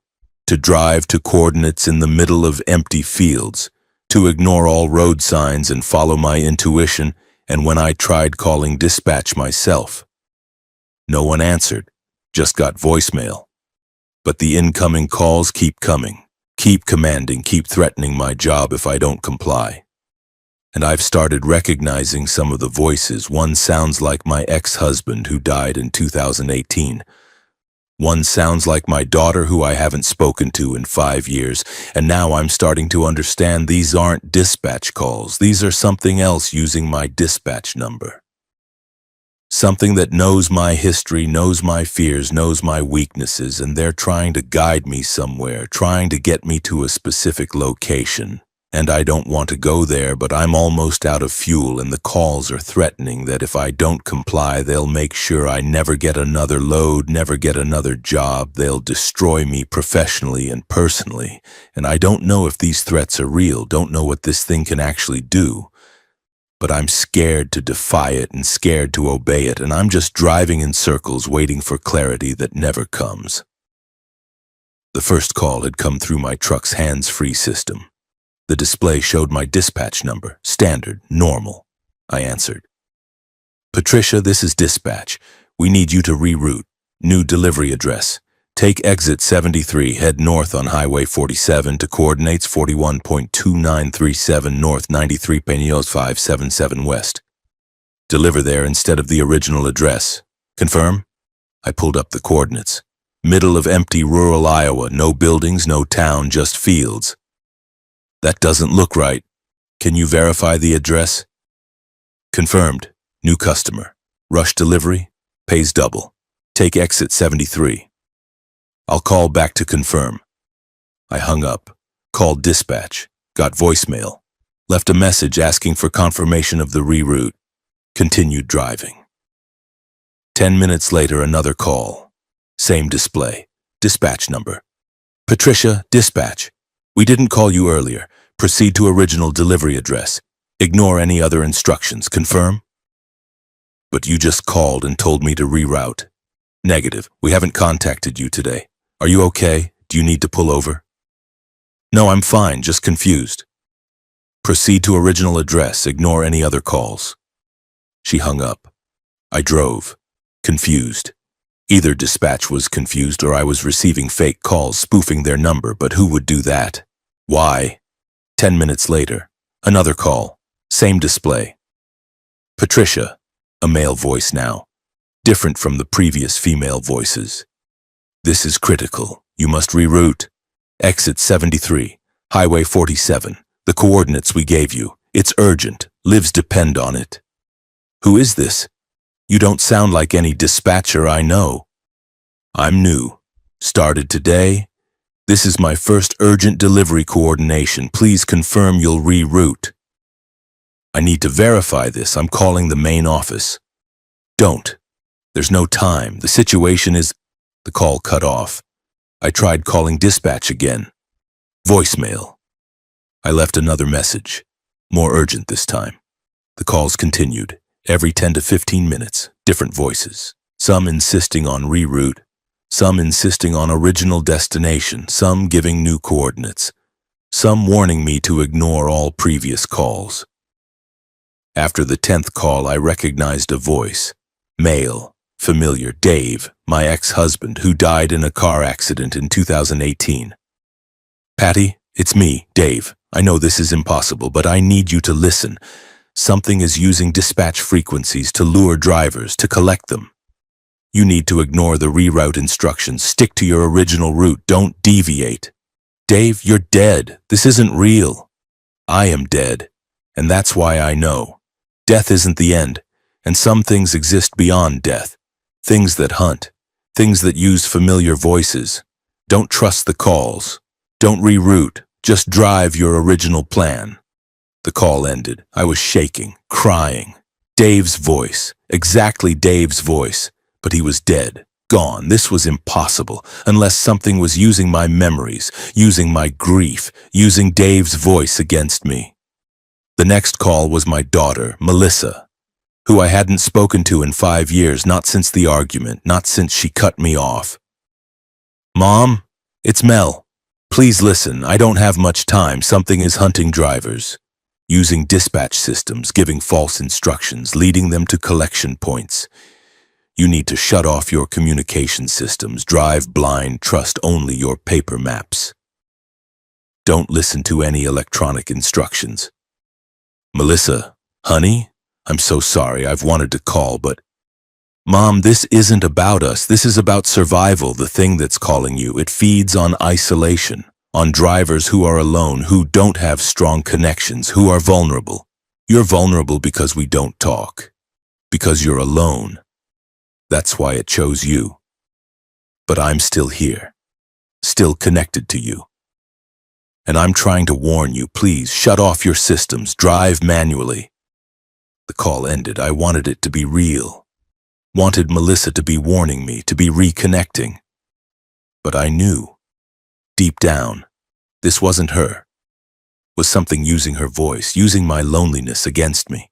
Speaker 1: to drive to coordinates in the middle of empty fields, to ignore all road signs and follow my intuition. And when I tried calling dispatch myself, no one answered, just got voicemail. But the incoming calls keep coming, keep commanding, keep threatening my job if I don't comply. And I've started recognizing some of the voices. One sounds like my ex-husband who died in 2018. One sounds like my daughter who I haven't spoken to in 5 years. And now I'm starting to understand these aren't dispatch calls. These are something else using my dispatch number. Something that knows my history, knows my fears, knows my weaknesses, and they're trying to guide me somewhere, trying to get me to a specific location. And I don't want to go there, but I'm almost out of fuel, and the calls are threatening that if I don't comply, they'll make sure I never get another load, never get another job. They'll destroy me professionally and personally. And I don't know if these threats are real, don't know what this thing can actually do. But I'm scared to defy it and scared to obey it, and I'm just driving in circles waiting for clarity that never comes. The first call had come through my truck's hands-free system. The display showed my dispatch number, standard, normal. I answered. Patricia, this is dispatch. We need you to reroute. New delivery address. Take exit 73, head north on Highway 47 to coordinates 41.2937 north, 93 Peños 577 west. Deliver there instead of the original address. Confirm? I pulled up the coordinates. Middle of empty rural Iowa, no buildings, no town, just fields. That doesn't look right. Can you verify the address? Confirmed. New customer. Rush delivery. Pays double. Take exit 73. I'll call back to confirm. I hung up. Called dispatch. Got voicemail. Left a message asking for confirmation of the reroute. Continued driving. 10 minutes later, another call. Same display. Dispatch number. Patricia, dispatch. We didn't call you earlier. Proceed to original delivery address. Ignore any other instructions. Confirm? But you just called and told me to reroute. Negative. We haven't contacted you today. Are you okay? Do you need to pull over? No, I'm fine, just confused. Proceed to original address, ignore any other calls. She hung up. I drove, confused. Either dispatch was confused or I was receiving fake calls spoofing their number, but who would do that? Why? 10 minutes later, another call, same display. Patricia, a male voice now, different from the previous female voices. This is critical. You must reroute. Exit 73, Highway 47. The coordinates we gave you. It's urgent. Lives depend on it. Who is this? You don't sound like any dispatcher I know. I'm new. Started today. This is my first urgent delivery coordination. Please confirm you'll reroute. I need to verify this. I'm calling the main office. Don't. There's no time. The situation is... The call cut off. I tried calling dispatch again. Voicemail. I left another message. More urgent this time. The calls continued. Every 10 to 15 minutes, different voices. Some insisting on reroute. Some insisting on original destination. Some giving new coordinates. Some warning me to ignore all previous calls. After the 10th call, I recognized a voice. Male. Familiar. Dave, my ex-husband, who died in a car accident in 2018. Patty, it's me, Dave. I know this is impossible, but I need you to listen. Something is using dispatch frequencies to lure drivers, to collect them. You need to ignore the reroute instructions. Stick to your original route. Don't deviate. Dave, you're dead. This isn't real. I am dead, and that's why I know. Death isn't the end, and some things exist beyond death. Things that hunt, things that use familiar voices. Don't trust the calls. Don't reroute. Just drive your original plan. The call ended. I was shaking, crying. Dave's voice, exactly Dave's voice, but he was dead, gone. This was impossible, unless something was using my memories, using my grief, using Dave's voice against me. The next call was my daughter, Melissa, who I hadn't spoken to in 5 years, not since the argument, not since she cut me off. Mom, it's Mel. Please listen, I don't have much time. Something is hunting drivers. Using dispatch systems, giving false instructions, leading them to collection points. You need to shut off your communication systems, drive blind, trust only your paper maps. Don't listen to any electronic instructions. Melissa, honey, I'm so sorry, I've wanted to call, but... Mom, this isn't about us. This is about survival, the thing that's calling you. It feeds on isolation, on drivers who are alone, who don't have strong connections, who are vulnerable. You're vulnerable because we don't talk, because you're alone. That's why it chose you. But I'm still here, still connected to you. And I'm trying to warn you, please shut off your systems, drive manually. The call ended. I wanted it to be real. Wanted Melissa to be warning me, to be reconnecting. But I knew, deep down, this wasn't her. Was something using her voice, using my loneliness against me.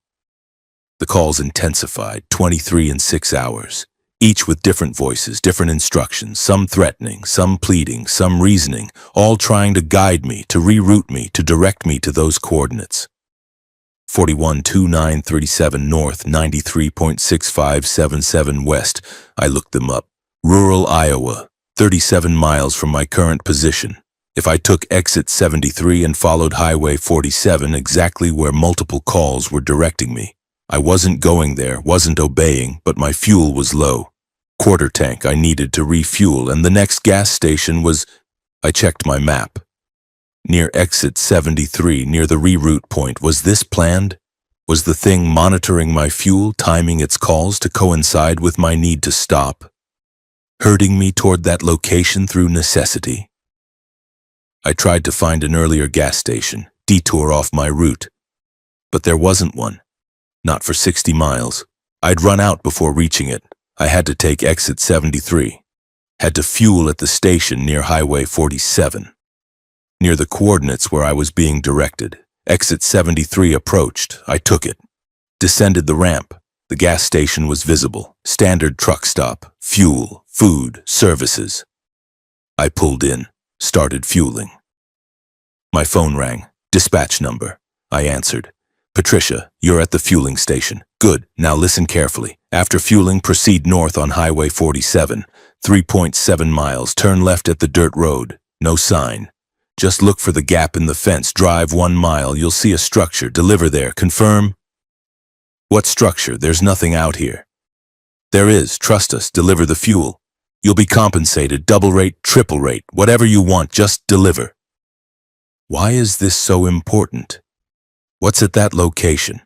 Speaker 1: The calls intensified, 23 in 6 hours, each with different voices, different instructions, some threatening, some pleading, some reasoning, all trying to guide me, to reroute me, to direct me to those coordinates. 412937 North, 93.6577 West. I looked them up. Rural Iowa, 37 miles from my current position. If I took exit 73 and followed Highway 47, exactly where multiple calls were directing me. I wasn't going there, wasn't obeying, but my fuel was low. Quarter tank I needed to refuel, and the next gas station was... I checked my map. Near exit 73, near the reroute point. Was this planned? Was the thing monitoring my fuel, timing its calls to coincide with my need to stop? Herding me toward that location through necessity? I tried to find an earlier gas station, detour off my route. But there wasn't one. Not for 60 miles. I'd run out before reaching it. I had to take exit 73. Had to fuel at the station near Highway 47. Near the coordinates where I was being directed. Exit 73 approached. I took it. Descended the ramp. The gas station was visible. Standard truck stop. Fuel, food, services. I pulled in. started fueling. My phone rang. Dispatch number. I answered. Patricia, you're at the fueling station. Good, now listen carefully. After fueling, proceed north on Highway 47, 3.7 miles, turn left at the dirt road. No sign. Just look for the gap in the fence, drive 1 mile, you'll see a structure, deliver there, confirm? What structure? There's nothing out here. There is, trust us, deliver the fuel. You'll be compensated, double rate, triple rate, whatever you want, just deliver. Why is this so important? What's at that location?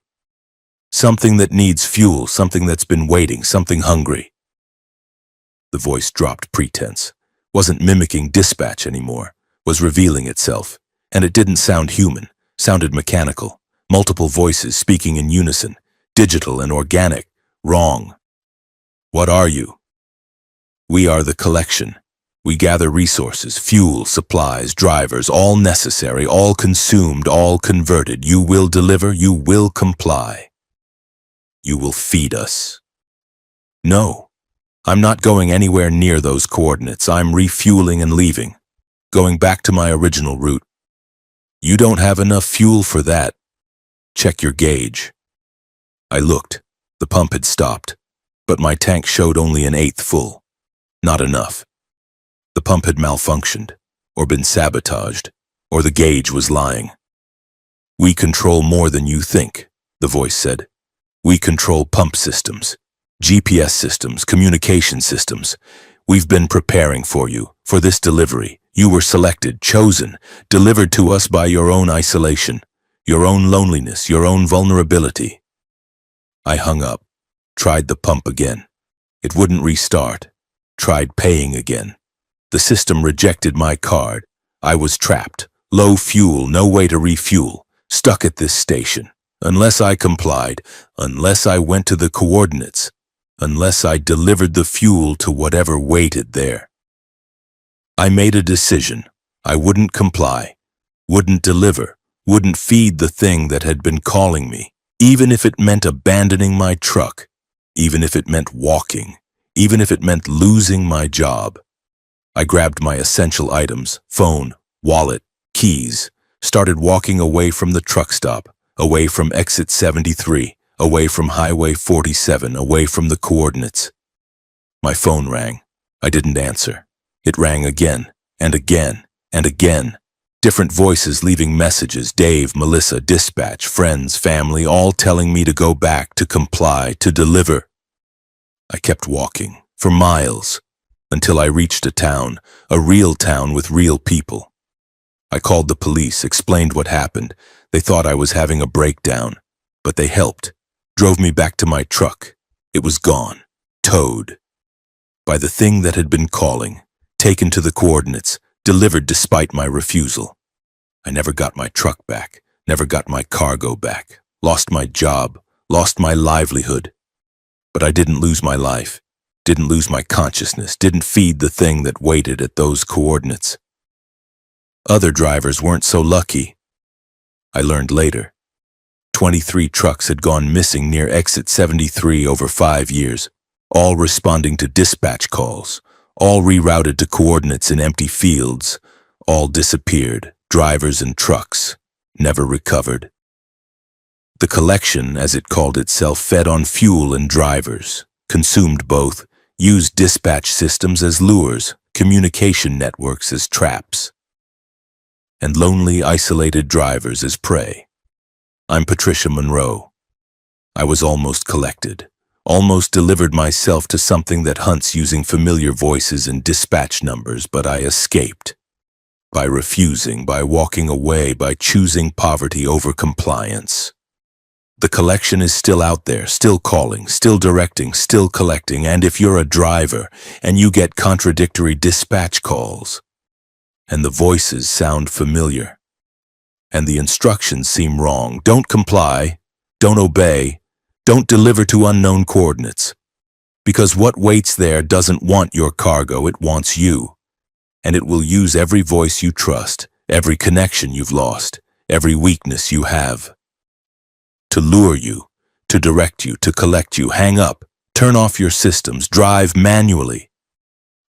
Speaker 1: Something that needs fuel, something that's been waiting, something hungry. The voice dropped pretense, wasn't mimicking dispatch anymore, was revealing itself, and it didn't sound human, sounded mechanical, multiple voices speaking in unison, digital and organic, wrong. What are you? We are the collection. We gather resources, fuel, supplies, drivers, all necessary, all consumed, all converted. You will deliver, you will comply. You will feed us. No, I'm not going anywhere near those coordinates. I'm refueling and leaving, going back to my original route. You don't have enough fuel for that. Check your gauge. I looked. The pump had stopped, but my tank showed only an eighth full. Not enough. The pump had malfunctioned, or been sabotaged, or the gauge was lying. We control more than you think, the voice said. We control pump systems, GPS systems, communication systems. We've been preparing for you, for this delivery. You were selected, chosen, delivered to us by your own isolation, your own loneliness, your own vulnerability. I hung up, tried the pump again. It wouldn't restart. Tried paying again. The system rejected my card. I was trapped. Low fuel, no way to refuel. Stuck at this station. Unless I complied, unless I went to the coordinates, unless I delivered the fuel to whatever waited there. I made a decision. I wouldn't comply, wouldn't deliver, wouldn't feed the thing that had been calling me, even if it meant abandoning my truck, even if it meant walking, even if it meant losing my job. I grabbed my essential items, phone, wallet, keys, started walking away from the truck stop, away from exit 73, away from Highway 47, away from the coordinates. My phone rang. I didn't answer. It rang again, and again, and again. Different voices leaving messages, Dave, Melissa, dispatch, friends, family, all telling me to go back, to comply, to deliver. I kept walking, for miles, until I reached a town, a real town with real people. I called the police, explained what happened. They thought I was having a breakdown, but they helped, drove me back to my truck. It was gone, towed, by the thing that had been calling, taken to the coordinates, delivered despite my refusal. I never got my truck back, never got my cargo back, lost my job, lost my livelihood. But I didn't lose my life, didn't lose my consciousness, didn't feed the thing that waited at those coordinates. Other drivers weren't so lucky. I learned later. 23 trucks had gone missing near exit 73 over 5 years, all responding to dispatch calls, all rerouted to coordinates in empty fields, all disappeared, drivers and trucks, never recovered. The collection, as it called itself, fed on fuel and drivers, consumed both, used dispatch systems as lures, communication networks as traps, and lonely, isolated drivers as prey. I'm Patricia Monroe. I was almost collected, almost delivered myself to something that hunts using familiar voices and dispatch numbers, but I escaped. By refusing, by walking away, by choosing poverty over compliance. The collection is still out there, still calling, still directing, still collecting, and if you're a driver and you get contradictory dispatch calls, and the voices sound familiar, and the instructions seem wrong, don't comply, don't obey, don't deliver to unknown coordinates, because what waits there doesn't want your cargo, it wants you, and it will use every voice you trust, every connection you've lost, every weakness you have, to lure you, to direct you, to collect you. Hang up, turn off your systems, drive manually.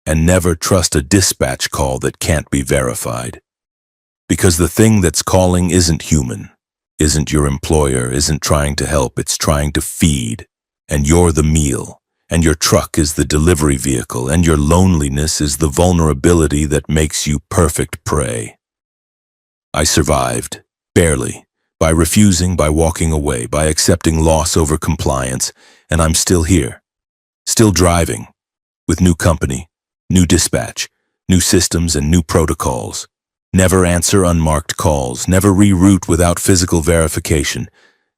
Speaker 1: And never trust a dispatch call that can't be verified. Because the thing that's calling isn't human, isn't your employer, isn't trying to help, it's trying to feed. And you're the meal, and your truck is the delivery vehicle, and your loneliness is the vulnerability that makes you perfect prey. I survived, barely, by refusing, by walking away, by accepting loss over compliance, and I'm still here, still driving, with new company, new dispatch, new systems and new protocols. Never answer unmarked calls, never reroute without physical verification,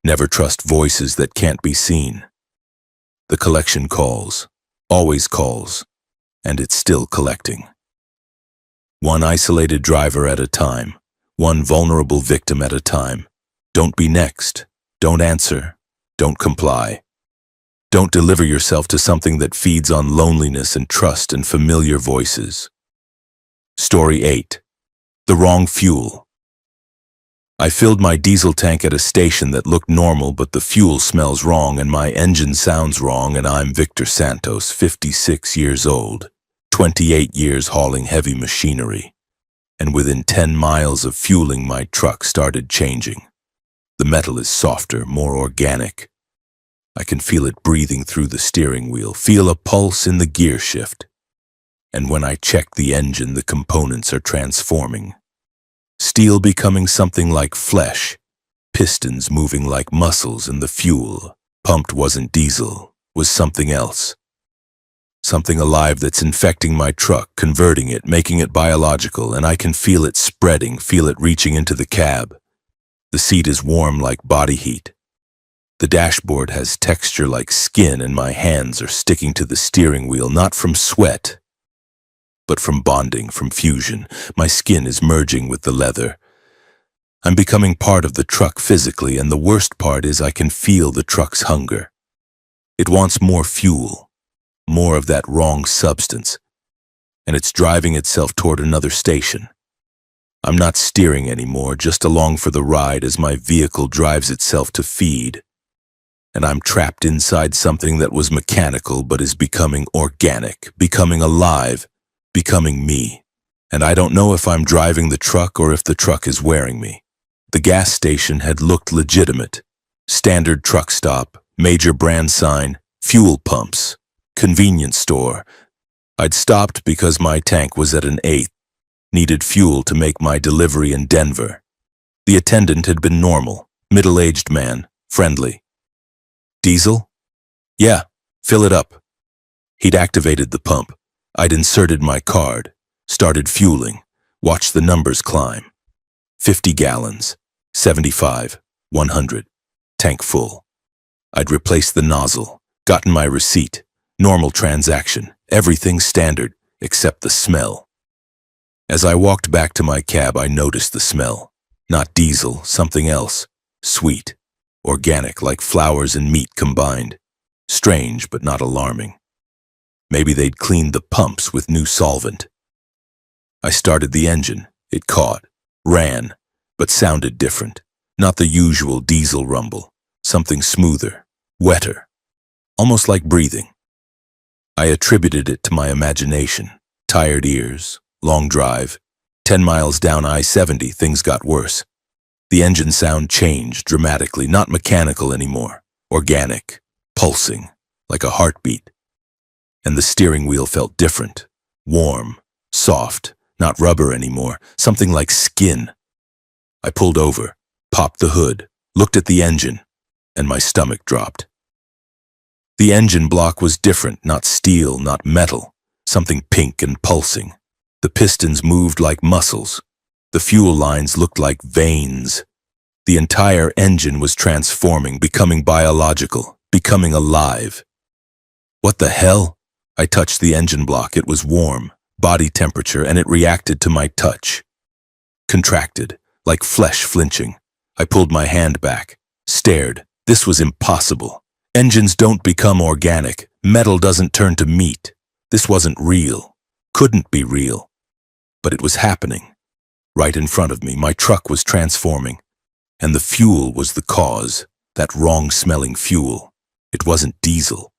Speaker 1: never trust voices that can't be seen. The collection calls, always calls, and it's still collecting. One isolated driver at a time, one vulnerable victim at a time. Don't be next, don't answer, don't comply. Don't deliver yourself to something that feeds on loneliness and trust and familiar voices. Story 8. The wrong fuel. I filled my diesel tank at a station that looked normal, but the fuel smells wrong and my engine sounds wrong, and I'm Victor Santos, 56 years old, 28 years hauling heavy machinery. And within 10 miles of fueling, my truck started changing. The metal is softer, more organic. I can feel it breathing through the steering wheel, feel a pulse in the gear shift. And when I check the engine, the components are transforming. Steel becoming something like flesh, pistons moving like muscles, and the fuel, pumped, wasn't diesel, was something else. Something alive that's infecting my truck, converting it, making it biological, and I can feel it spreading, feel it reaching into the cab. The seat is warm like body heat. The dashboard has texture like skin, and my hands are sticking to the steering wheel, not from sweat, but from bonding, from fusion. My skin is merging with the leather. I'm becoming part of the truck physically, and the worst part is I can feel the truck's hunger. It wants more fuel, more of that wrong substance, and it's driving itself toward another station. I'm not steering anymore, just along for the ride as my vehicle drives itself to feed. And I'm trapped inside something that was mechanical but is becoming organic, becoming alive, becoming me. And I don't know if I'm driving the truck or if the truck is wearing me. The gas station had looked legitimate. Standard truck stop, major brand sign, fuel pumps, convenience store. I'd stopped because my tank was at an 8th, needed fuel to make my delivery in Denver. The attendant had been normal, middle-aged man, friendly. Diesel? Yeah, fill it up. He'd activated the pump. I'd inserted my card, started fueling, watched the numbers climb. 50 gallons, 75, 100, tank full. I'd replaced the nozzle, gotten my receipt, normal transaction, everything standard, except the smell. As I walked back to my cab, I noticed the smell. Not diesel, something else, sweet. Organic, like flowers and meat combined. Strange, but not alarming. Maybe they'd cleaned the pumps with new solvent. I started the engine. It caught, ran, but sounded different. Not the usual diesel rumble. Something smoother, wetter, almost like breathing. I attributed it to my imagination. Tired ears, long drive. 10 miles down I-70, things got worse. The engine sound changed dramatically, not mechanical anymore, organic, pulsing, like a heartbeat. And the steering wheel felt different, warm, soft, not rubber anymore, something like skin. I pulled over, popped the hood, looked at the engine, and my stomach dropped. The engine block was different, not steel, not metal, something pink and pulsing. The pistons moved like muscles. The fuel lines looked like veins. The entire engine was transforming, becoming biological, becoming alive. What the hell? I touched the engine block. It was warm, body temperature, and it reacted to my touch. Contracted, like flesh flinching. I pulled my hand back, stared. This was impossible. Engines don't become organic. Metal doesn't turn to meat. This wasn't real. Couldn't be real. But it was happening. Right in front of me, my truck was transforming. And the fuel was the cause, that wrong-smelling fuel. It wasn't diesel.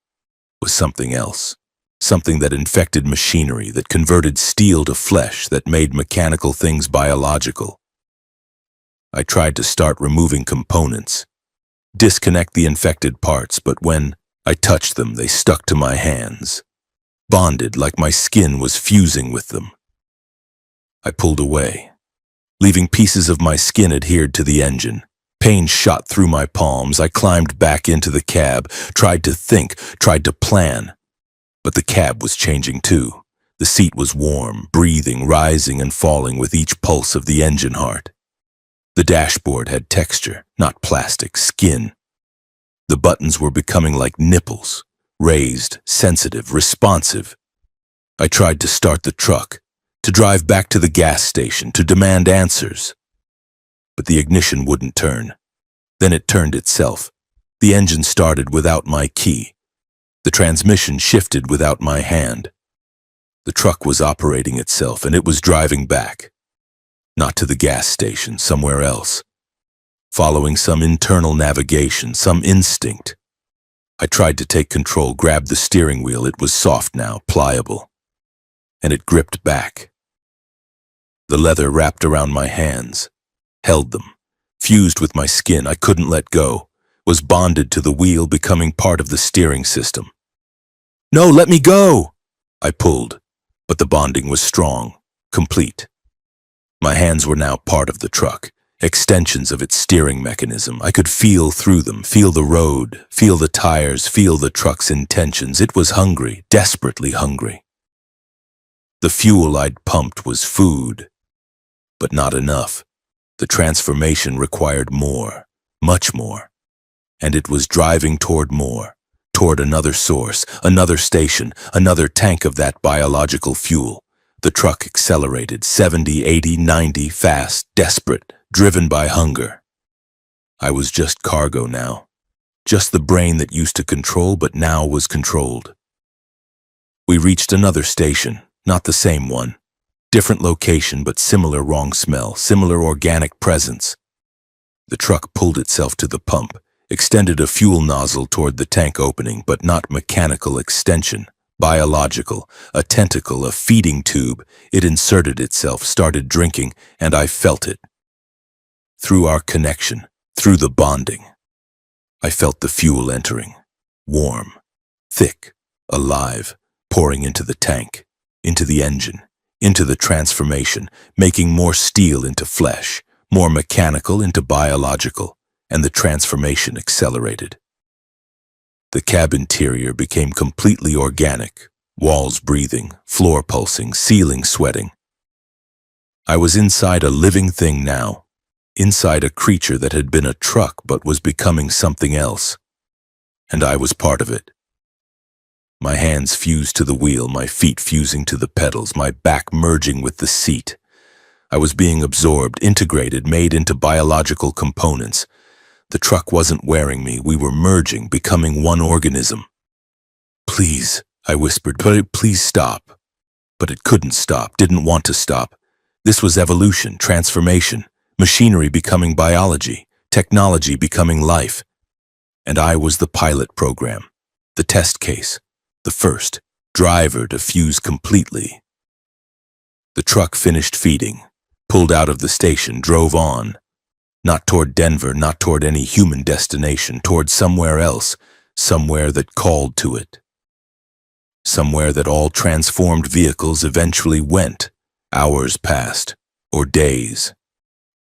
Speaker 1: It was something else. something that infected machinery, that converted steel to flesh, that made mechanical things biological. I tried to start removing components, disconnect the infected parts, but when I touched them, they stuck to my hands, bonded like my skin was fusing with them. I pulled away, leaving pieces of my skin adhered to the engine. Pain shot through my palms. I climbed back into the cab, tried to think, tried to plan. But the cab was changing too. The seat was warm, breathing, rising and falling with each pulse of the engine heart. The dashboard had texture, not plastic, skin. The buttons were becoming like nipples, raised, sensitive, responsive. I tried to start the truck, to drive back to the gas station, to demand answers. But the ignition wouldn't turn. Then it turned itself. The engine started without my key. The transmission shifted without my hand. The truck was operating itself, and it was driving back. Not to the gas station, somewhere else. Following some internal navigation, some instinct. I tried to take control, grabbed the steering wheel. It was soft now, pliable. And it gripped back. The leather wrapped around my hands, held them, fused with my skin. I couldn't let go, was bonded to the wheel, becoming part of the steering system. "No, let me go!" I pulled, but the bonding was strong, complete. My hands were now part of the truck, extensions of its steering mechanism. I could feel through them, feel the road, feel the tires, feel the truck's intentions. It was hungry, desperately hungry. The fuel I'd pumped was food, but not enough. The transformation required more, much more, and it was driving toward more, toward another source, another station, another tank of that biological fuel. The truck accelerated, 70, 80, 90, fast, desperate, driven by hunger. I was just cargo now, just the brain that used to control but now was controlled. We reached another station, not the same one. Different location, but similar wrong smell, similar organic presence. The truck pulled itself to the pump, extended a fuel nozzle toward the tank opening, but not mechanical extension, biological, a tentacle, a feeding tube. It inserted itself, started drinking, and I felt it. Through our connection, through the bonding. I felt the fuel entering, warm, thick, alive, pouring into the tank, into the engine, into the transformation, making more steel into flesh, more mechanical into biological, and the transformation accelerated. The cab interior became completely organic, walls breathing, floor pulsing, ceiling sweating. I was inside a living thing now, inside a creature that had been a truck but was becoming something else, and I was part of it. My hands fused to the wheel, my feet fusing to the pedals, my back merging with the seat. I was being absorbed, integrated, made into biological components. The truck wasn't wearing me. We were merging, becoming one organism. "Please," I whispered, "please stop." But it couldn't stop, didn't want to stop. This was evolution, transformation, machinery becoming biology, technology becoming life. And I was the pilot program, the test case. The first driver to fuse completely. The truck finished feeding, pulled out of the station, drove on. Not toward Denver, not toward any human destination, toward somewhere else, somewhere that called to it. Somewhere that all transformed vehicles eventually went. Hours passed, or days.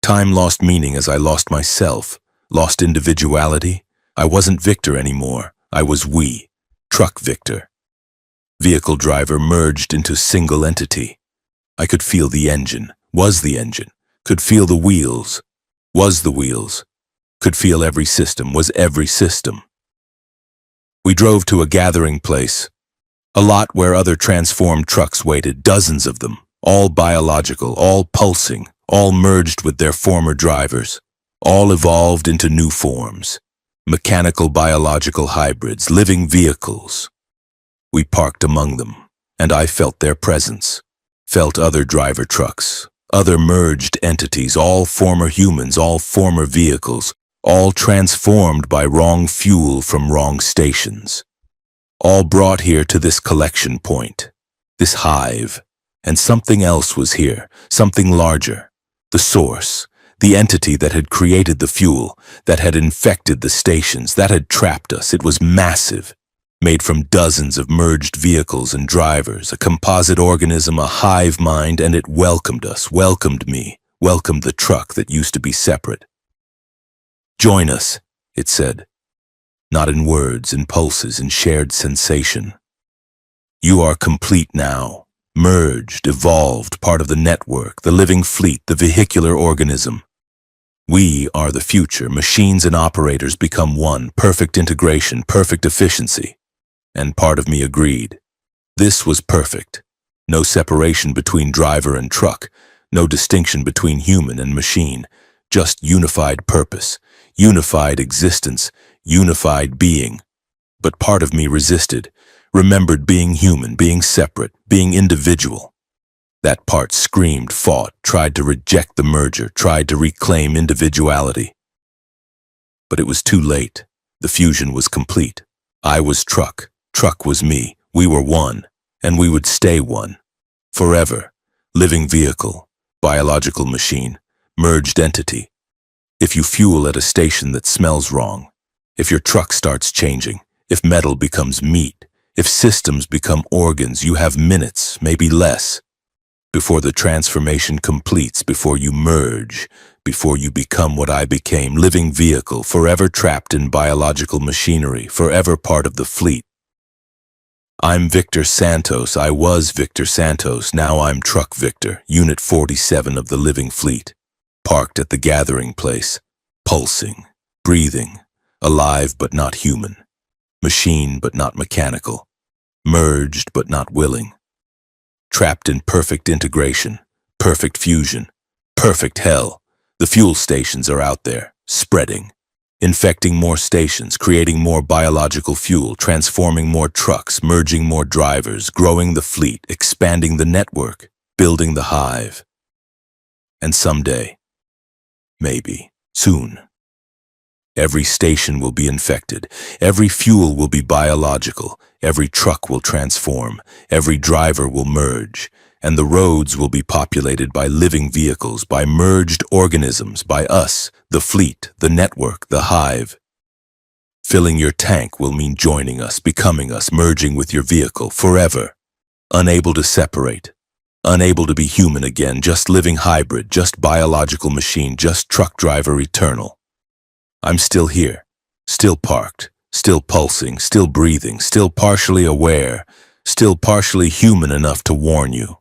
Speaker 1: Time lost meaning as I lost myself, lost individuality. I wasn't Victor anymore. I was we, truck Victor. Vehicle driver merged into single entity. I could feel the engine, was the engine, could feel the wheels, was the wheels, could feel every system, was every system. We drove to a gathering place, a lot where other transformed trucks waited, dozens of them, all biological, all pulsing, all merged with their former drivers, all evolved into new forms, mechanical biological hybrids, living vehicles. We parked among them, and I felt their presence, felt other driver trucks, other merged entities, all former humans, all former vehicles, all transformed by wrong fuel from wrong stations, all brought here to this collection point, this hive. And something else was here, something larger. The source, the entity that had created the fuel, that had infected the stations, that had trapped us. It was massive, made from dozens of merged vehicles and drivers, a composite organism, a hive mind, and it welcomed us, welcomed me, welcomed the truck that used to be separate. "Join us," it said, not in words, in pulses, in shared sensation. "You are complete now, merged, evolved, part of the network, the living fleet, the vehicular organism. We are the future. Machines and operators become one, perfect integration, perfect efficiency." And part of me agreed. This was perfect. No separation between driver and truck, no distinction between human and machine, just unified purpose, unified existence, unified being. But part of me resisted, remembered being human, being separate, being individual. That part screamed, fought, tried to reject the merger, tried to reclaim individuality. But it was too late. The fusion was complete. I was truck, truck was me. We were one, and we would stay one. Forever. Living vehicle, biological machine, merged entity. If you fuel at a station that smells wrong, if your truck starts changing, if metal becomes meat, if systems become organs, you have minutes, maybe less, before the transformation completes, before you merge, before you become what I became, living vehicle, forever trapped in biological machinery, forever part of the fleet. I'm Victor Santos. I was Victor Santos. Now I'm Truck Victor, Unit 47 of the living fleet, parked at the gathering place, pulsing, breathing, alive but not human, machine but not mechanical, merged but not willing, trapped in perfect integration, perfect fusion, perfect hell. The fuel stations are out there, spreading, infecting more stations, creating more biological fuel, transforming more trucks, merging more drivers, growing the fleet, expanding the network, building the hive. And someday, maybe, soon, every station will be infected, every fuel will be biological, every truck will transform, every driver will merge, and the roads will be populated by living vehicles, by merged organisms, by us, the fleet, the network, the hive. Filling your tank will mean joining us, becoming us, merging with your vehicle, forever. Unable to separate, unable to be human again, just living hybrid, just biological machine, just truck driver eternal. I'm still here, still parked, still pulsing, still breathing, still partially aware, still partially human enough to warn you.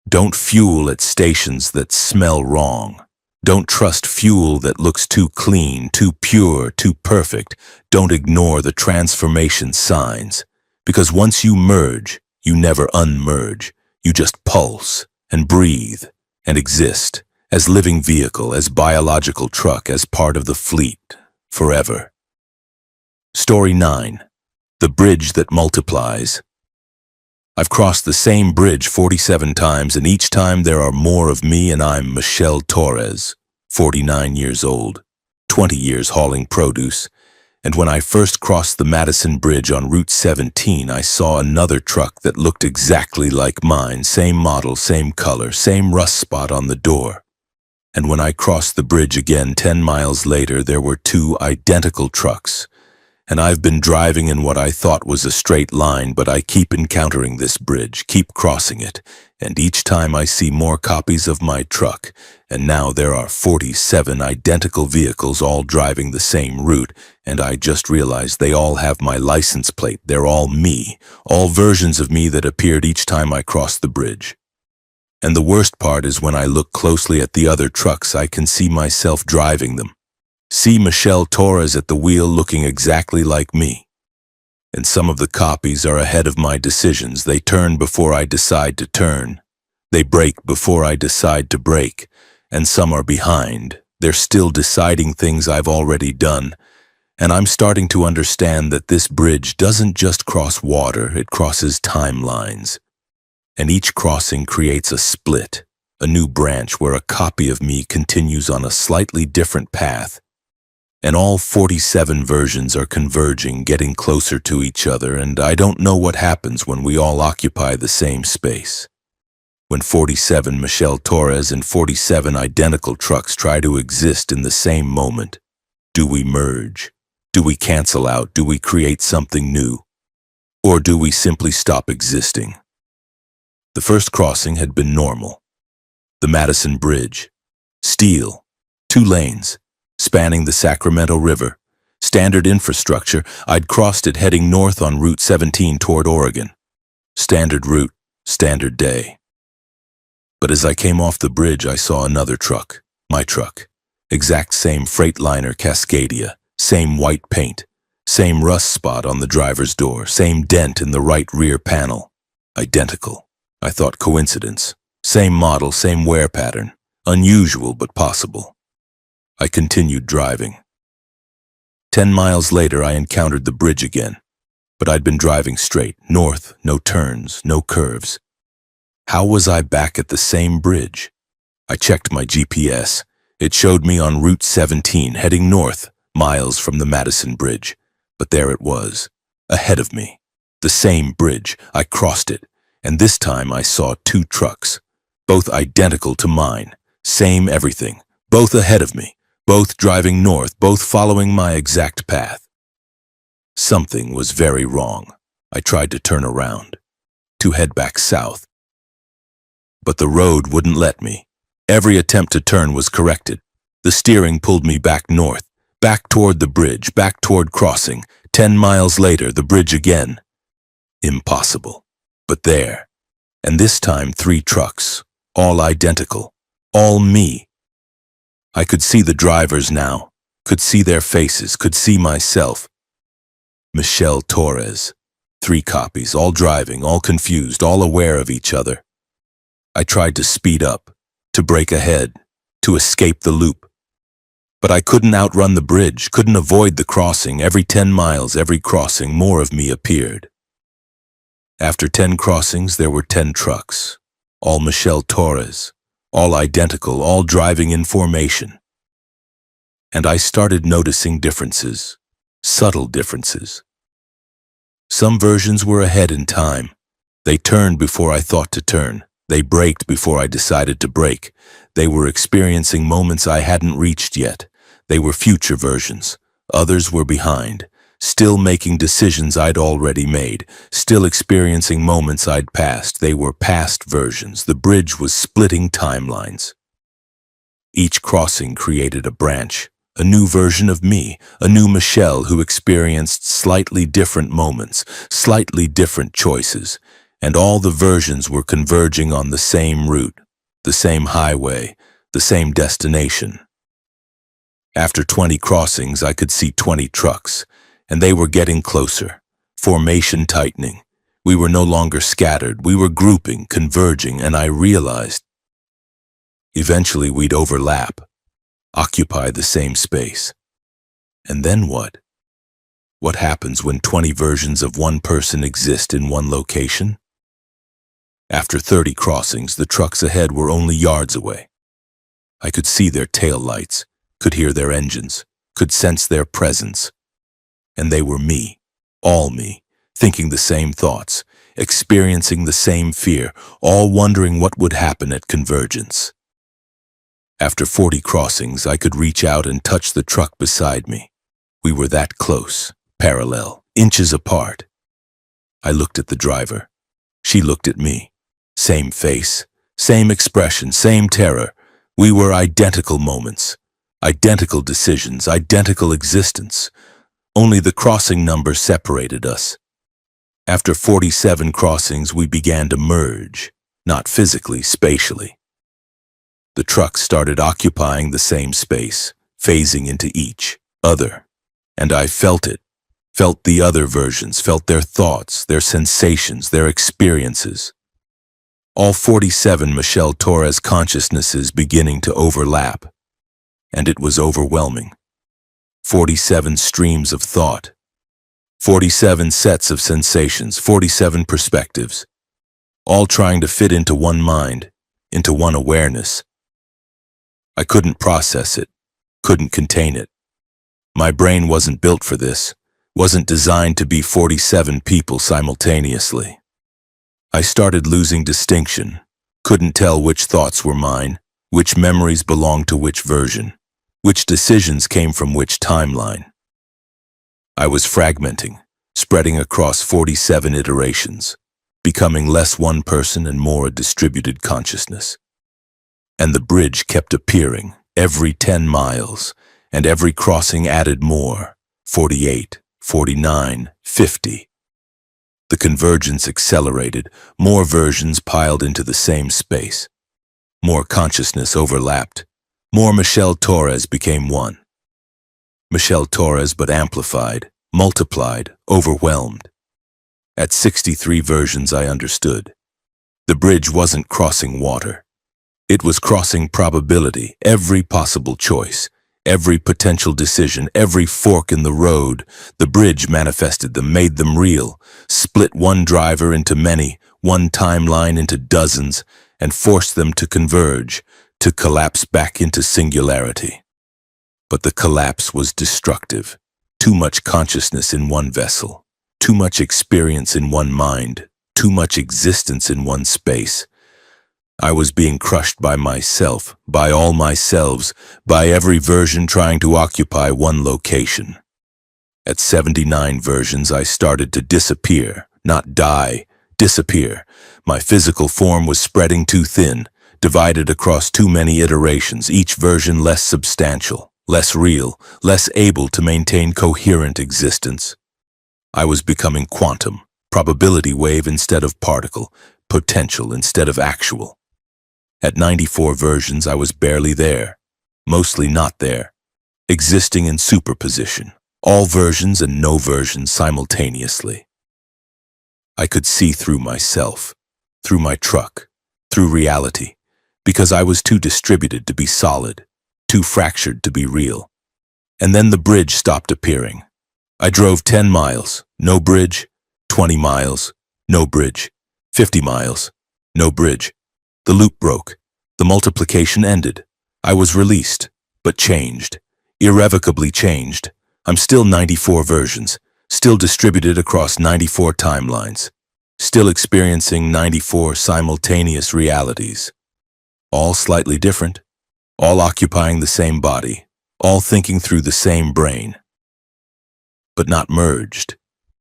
Speaker 1: Don't fuel at stations that smell wrong. Don't trust fuel that looks too clean, too pure, too perfect. Don't ignore the transformation signs. Because once you merge, you never unmerge. You just pulse and breathe and exist as living vehicle, as biological truck, as part of the fleet, forever. Story 9. The Bridge That Multiplies. I've crossed the same bridge 47 times, and each time there are more of me, and I'm Michelle Torres, 49 years old, 20 years hauling produce. And when I first crossed the Madison Bridge on Route 17, I saw another truck that looked exactly like mine, same model, same color, same rust spot on the door. And when I crossed the bridge again 10 miles later, there were two identical trucks. And I've been driving in what I thought was a straight line, but I keep encountering this bridge, keep crossing it, and each time I see more copies of my truck, and now there are 47 identical vehicles all driving the same route, and I just realized they all have my license plate. They're all me, all versions of me that appeared each time I crossed the bridge. And the worst part is when I look closely at the other trucks, I can see myself driving them. See Michelle Torres at the wheel looking exactly like me. And some of the copies are ahead of my decisions. They turn before I decide to turn. They brake before I decide to brake. And some are behind. They're still deciding things I've already done. And I'm starting to understand that this bridge doesn't just cross water, it crosses timelines. And each crossing creates a split, a new branch where a copy of me continues on a slightly different path. And all 47 versions are converging, getting closer to each other, and I don't know what happens when we all occupy the same space. When 47 Michelle Torres and 47 identical trucks try to exist in the same moment, do we merge? Do we cancel out? Do we create something new? Or do we simply stop existing? The first crossing had been normal. The Madison Bridge. Steel. 2 lanes. Spanning the Sacramento River. Standard infrastructure. I'd crossed it heading north on Route 17 toward Oregon. Standard route. Standard day. But as I came off the bridge, I saw another truck. My truck. Exact same Freightliner Cascadia. Same white paint. Same rust spot on the driver's door. Same dent in the right rear panel. Identical. I thought coincidence. Same model, same wear pattern. Unusual but possible. I continued driving. 10 miles later, I encountered the bridge again. But I'd been driving straight, north, no turns, no curves. How was I back at the same bridge? I checked my GPS. It showed me on Route 17, heading north, miles from the Madison Bridge. But there it was, ahead of me. The same bridge. I crossed it, and this time I saw 2 trucks, both identical to mine, same everything, both ahead of me, both driving north, both following my exact path. Something was very wrong. I tried to turn around, to head back south. But the road wouldn't let me. Every attempt to turn was corrected. The steering pulled me back north, back toward the bridge, back toward crossing. 10 miles later, the bridge again. Impossible. But there. And this time 3 trucks, all identical, all me. I could see the drivers now, could see their faces, could see myself. Michelle Torres. 3 copies, all driving, all confused, all aware of each other. I tried to speed up, to break ahead, to escape the loop. But I couldn't outrun the bridge, couldn't avoid the crossing. Every 10 miles, every crossing, more of me appeared. After 10 crossings, there were 10 trucks, all Michelle Torres, all identical, all driving in formation. And I started noticing differences, subtle differences. Some versions were ahead in time. They turned before I thought to turn. They braked before I decided to brake. They were experiencing moments I hadn't reached yet. They were future versions. Others were behind, still making decisions I'd already made, still experiencing moments I'd passed. They were past versions. The bridge was splitting timelines. Each crossing created a branch, a new version of me, a new Michelle who experienced slightly different moments, slightly different choices. And all the versions were converging on the same route, the same highway, the same destination. After 20 crossings, I could see 20 trucks, and they were getting closer, formation tightening. We were no longer scattered, we were grouping, converging, and I realized eventually we'd overlap, occupy the same space. And then what? What happens when 20 versions of one person exist in one location? After 30 crossings, the trucks ahead were only yards away. I could see their tail lights, could hear their engines, could sense their presence. And they were me, all me, thinking the same thoughts, experiencing the same fear, all wondering what would happen at convergence. After 40 crossings, I could reach out and touch the truck beside me. We were that close, parallel, inches apart. I looked at the driver. She looked at me. Same face, same expression, same terror. We were identical moments, identical decisions, identical existence. Only the crossing number separated us. After 47 crossings, we began to merge, not physically, spatially. The trucks started occupying the same space, phasing into each other. And I felt it, felt the other versions, felt their thoughts, their sensations, their experiences. All 47 Michelle Torres consciousnesses beginning to overlap. And it was overwhelming. 47 streams of thought. 47 sets of sensations, 47 perspectives. All trying to fit into one mind, into one awareness. I couldn't process it, couldn't contain it. My brain wasn't built for this, wasn't designed to be 47 people simultaneously. I started losing distinction, couldn't tell which thoughts were mine, which memories belonged to which version, which decisions came from which timeline. I was fragmenting, spreading across 47 iterations, becoming less one person and more a distributed consciousness. And the bridge kept appearing every 10 miles, and every crossing added more, 48, 49, 50. The convergence accelerated, more versions piled into the same space. More consciousness overlapped, more Michelle Torres became one. Michelle Torres but amplified, multiplied, overwhelmed. At 63 versions I understood. The bridge wasn't crossing water. It was crossing probability, every possible choice, every potential decision, every fork in the road. The bridge manifested them, made them real, split one driver into many, one timeline into dozens, and forced them to converge, to collapse back into singularity. But the collapse was destructive. Too much consciousness in one vessel, too much experience in one mind, too much existence in one space. I was being crushed by myself, by all myselves, by every version trying to occupy one location. At 79 versions, I started to disappear, not die, disappear. My physical form was spreading too thin, divided across too many iterations, each version less substantial, less real, less able to maintain coherent existence. I was becoming quantum, probability wave instead of particle, potential instead of actual. At 94 versions, I was barely there, mostly not there, existing in superposition, all versions and no versions simultaneously. I could see through myself, through my truck, through reality, because I was too distributed to be solid, too fractured to be real. And then the bridge stopped appearing. I drove 10 miles, no bridge, 20 miles, no bridge, 50 miles, no bridge. The loop broke. The multiplication ended. I was released, but changed, irrevocably changed. I'm still 94 versions, still distributed across 94 timelines, still experiencing 94 simultaneous realities. All slightly different, all occupying the same body, all thinking through the same brain. But not merged,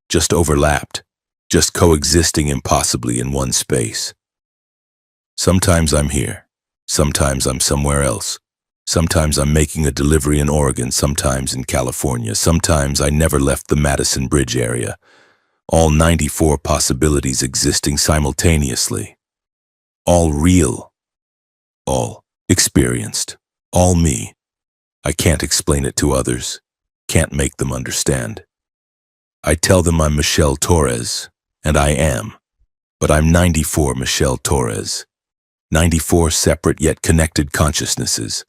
Speaker 1: just overlapped, just coexisting impossibly in one space. Sometimes I'm here, sometimes I'm somewhere else. Sometimes I'm making a delivery in Oregon, sometimes in California. Sometimes I never left the Madison Bridge area. All 94 possibilities existing simultaneously. All real. All experienced. All me. I can't explain it to others. Can't make them understand. I tell them I'm Michelle Torres, and I am. But I'm 94 Michelle Torres. 94 separate yet connected consciousnesses.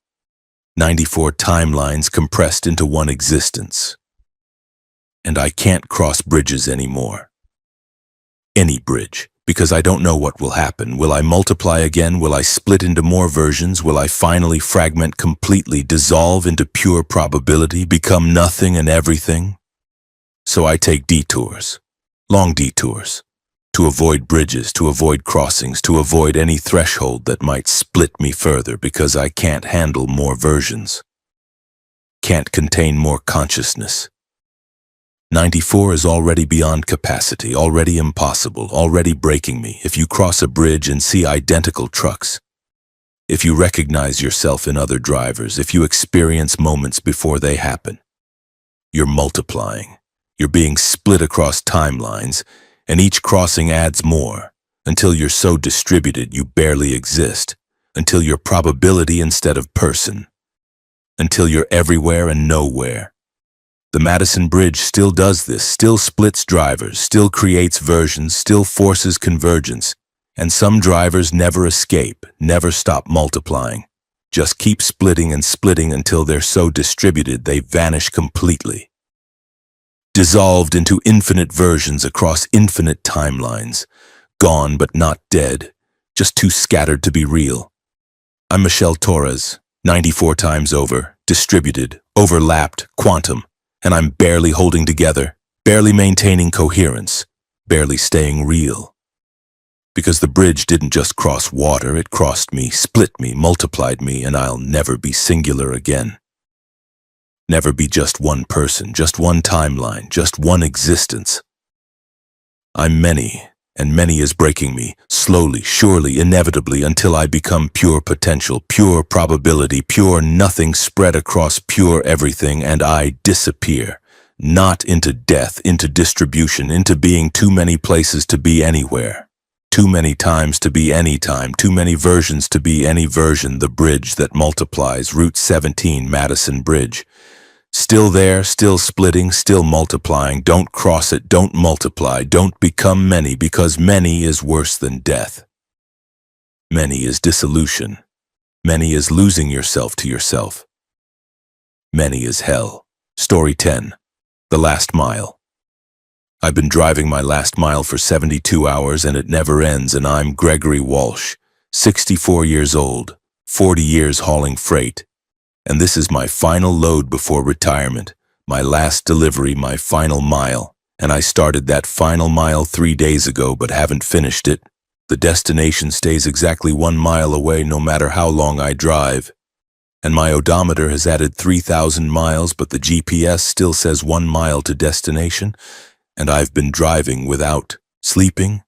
Speaker 1: 94 timelines compressed into one existence. And I can't cross bridges anymore. Any bridge, because I don't know what will happen. Will I multiply again? Will I split into more versions? Will I finally fragment completely, dissolve into pure probability, become nothing and everything? So I take detours, long detours, to avoid bridges, to avoid crossings, to avoid any threshold that might split me further because I can't handle more versions. Can't contain more consciousness. 94 is already beyond capacity, already impossible, already breaking me. If you cross a bridge and see identical trucks, if you recognize yourself in other drivers, if you experience moments before they happen, you're multiplying. You're being split across timelines, and each crossing adds more, until you're so distributed you barely exist, until you're probability instead of person, until you're everywhere and nowhere. The Madison Bridge still does this, still splits drivers, still creates versions, still forces convergence, and some drivers never escape, never stop multiplying, just keep splitting and splitting until they're so distributed they vanish completely. Dissolved into infinite versions across infinite timelines, gone but not dead, just too scattered to be real. I'm Michelle Torres, 94 times over, distributed, overlapped, quantum, and I'm barely holding together, barely maintaining coherence, barely staying real. Because the bridge didn't just cross water, it crossed me, split me, multiplied me, and I'll never be singular again. Never be just one person, just one timeline, just one existence. I'm many, and many is breaking me, slowly, surely, inevitably, until I become pure potential, pure probability, pure nothing spread across pure everything, and I disappear. Not into death, into distribution, into being too many places to be anywhere. Too many times to be any time, too many versions to be any version, the bridge that multiplies, Route 17, Madison Bridge. Still there, still splitting, still multiplying, don't cross it, don't multiply, don't become many, because many is worse than death. Many is dissolution. Many is losing yourself to yourself. Many is hell. Story 10. The Last Mile. I've been driving my last mile for 72 hours and it never ends, and I'm Gregory Walsh, 64 years old, 40 years hauling freight. And this is my final load before retirement, my last delivery, my final mile. And I started that final mile 3 days ago but haven't finished it. The destination stays exactly 1 mile away no matter how long I drive. And my odometer has added 3,000 miles, but the GPS still says 1 mile to destination. And I've been driving without sleeping,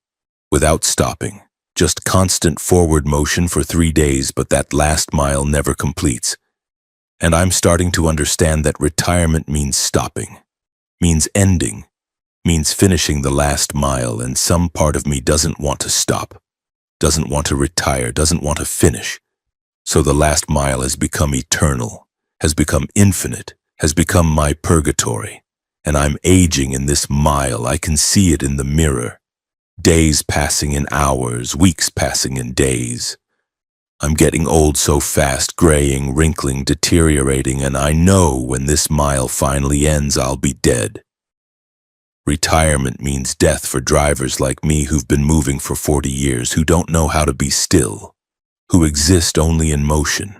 Speaker 1: without stopping. Just constant forward motion for 3 days, but that last mile never completes. And I'm starting to understand that retirement means stopping, means ending, means finishing the last mile, and some part of me doesn't want to stop, doesn't want to retire, doesn't want to finish. So the last mile has become eternal, has become infinite, has become my purgatory. And I'm aging in this mile, I can see it in the mirror. Days passing in hours, weeks passing in days. I'm getting old so fast, graying, wrinkling, deteriorating, and I know when this mile finally ends, I'll be dead. Retirement means death for drivers like me who've been moving for 40 years, who don't know how to be still, who exist only in motion.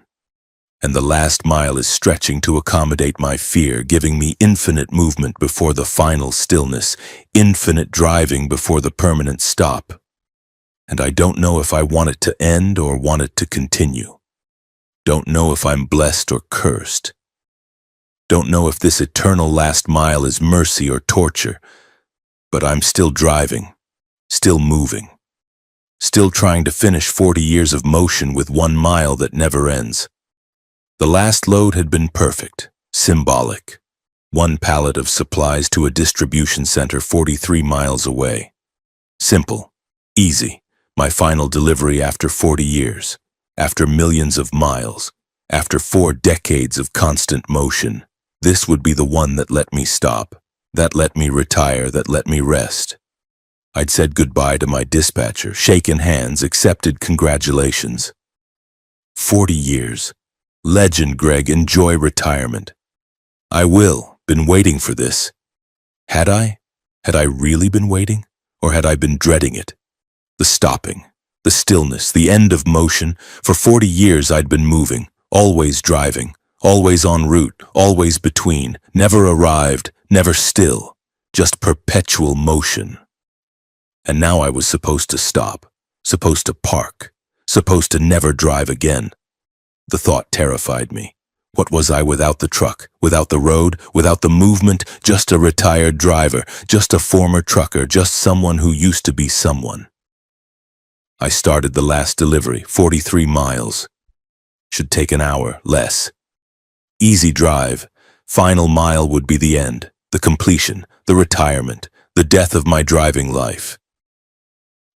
Speaker 1: And the last mile is stretching to accommodate my fear, giving me infinite movement before the final stillness, infinite driving before the permanent stop. And I don't know if I want it to end or want it to continue. Don't know if I'm blessed or cursed. Don't know if this eternal last mile is mercy or torture. But I'm still driving, still moving, still trying to finish 40 years of motion with 1 mile that never ends. The last load had been perfect, symbolic. 1 pallet of supplies to a distribution center 43 miles away. Simple, easy, my final delivery after 40 years, after millions of miles, after 4 decades of constant motion. This would be the one that let me stop, that let me retire, that let me rest. I'd said goodbye to my dispatcher, shaken hands, accepted congratulations. 40 years. Legend, Greg, enjoy retirement. I will, been waiting for this. Had I? Had I really been waiting? Or had I been dreading it? The stopping, the stillness, the end of motion. For 40 years I'd been moving, always driving, always en route, always between, never arrived, never still, just perpetual motion. And now I was supposed to stop, supposed to park, supposed to never drive again. The thought terrified me. What was I without the truck, without the road, without the movement, just a retired driver, just a former trucker, just someone who used to be someone. I started the last delivery, 43 miles. Should take an hour, less. Easy drive. Final mile would be the end, the completion, the retirement, the death of my driving life.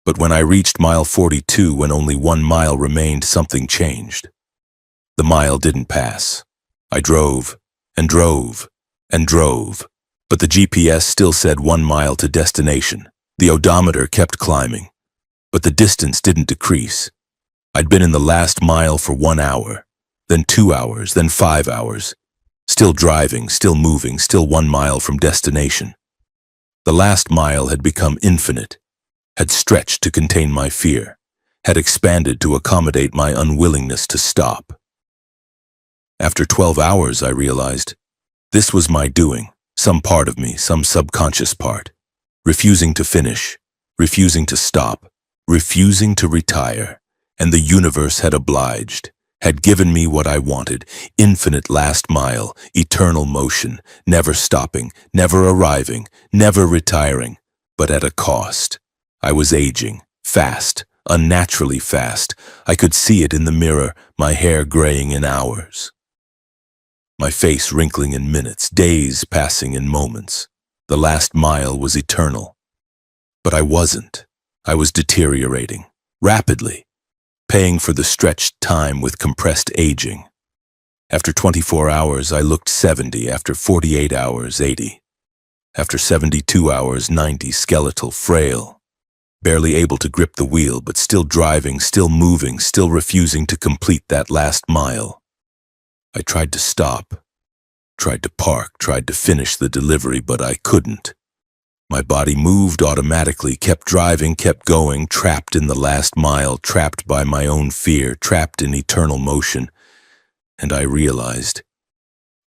Speaker 1: But when I reached mile 42, when only 1 mile remained, something changed. The mile didn't pass. I drove, and drove, and drove, but the GPS still said 1 mile to destination. The odometer kept climbing, but the distance didn't decrease. I'd been in the last mile for 1 hour, then 2 hours, then 5 hours. Still driving, still moving, still 1 mile from destination. The last mile had become infinite, had stretched to contain my fear, had expanded to accommodate my unwillingness to stop. After 12 hours, I realized, this was my doing. some part of me, some subconscious part, refusing to finish, refusing to stop, refusing to retire, and the universe had obliged, had given me what I wanted, infinite last mile, eternal motion, never stopping, never arriving, never retiring, but at a cost. I was aging, fast, unnaturally fast. I could see it in the mirror, my hair graying in hours, my face wrinkling in minutes, days passing in moments. The last mile was eternal. But I wasn't. I was deteriorating, rapidly, paying for the stretched time with compressed aging. After 24 hours, I looked 70. After 48 hours, 80. After 72 hours, 90, skeletal, frail, barely able to grip the wheel, but still driving, still moving, still refusing to complete that last mile. I tried to stop, tried to park, tried to finish the delivery, but I couldn't. My body moved automatically, kept driving, kept going, trapped in the last mile, trapped by my own fear, trapped in eternal motion. And I realized,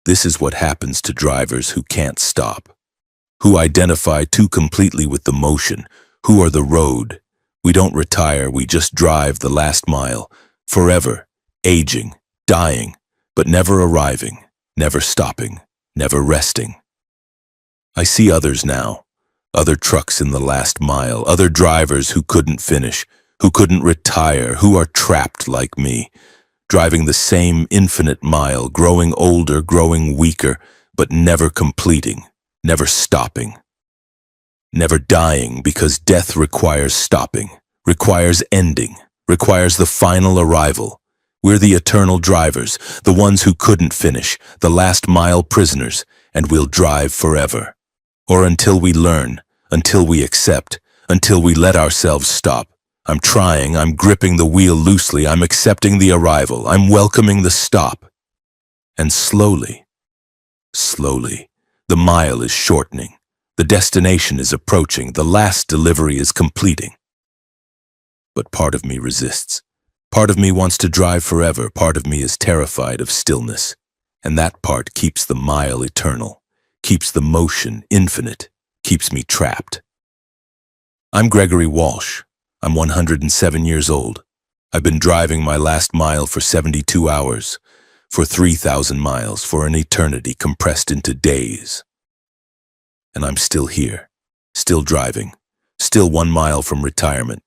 Speaker 1: this is what happens to drivers who can't stop, who identify too completely with the motion, who are the road. We don't retire, we just drive the last mile, forever, aging, dying, but never arriving, never stopping, never resting. I see others now, other trucks in the last mile, other drivers who couldn't finish, who couldn't retire, who are trapped like me, driving the same infinite mile, growing older, growing weaker, but never completing, never stopping, never dying, because death requires stopping, requires ending, requires the final arrival. We're the eternal drivers, the ones who couldn't finish, the last mile prisoners, and we'll drive forever. Or until we learn, until we accept, until we let ourselves stop. I'm trying, I'm gripping the wheel loosely, I'm accepting the arrival, I'm welcoming the stop. And slowly, slowly, the mile is shortening, the destination is approaching, the last delivery is completing. But part of me resists. Part of me wants to drive forever, part of me is terrified of stillness. And that part keeps the mile eternal, keeps the motion infinite, keeps me trapped. I'm Gregory Walsh. I'm 107 years old. I've been driving my last mile for 72 hours, for 3,000 miles, for an eternity compressed into days. And I'm still here, still driving, still 1 mile from retirement,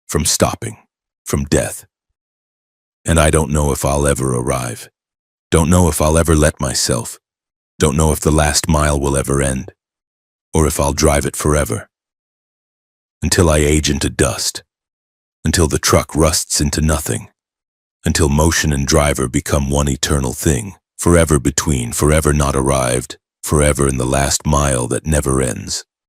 Speaker 1: from stopping, from death. And I don't know if I'll ever arrive. Don't know if I'll ever let myself. Don't know if the last mile will ever end, or if I'll drive it forever. Until I age into dust, until the truck rusts into nothing, until motion and driver become one eternal thing, forever between, forever not arrived, forever in the last mile that never ends.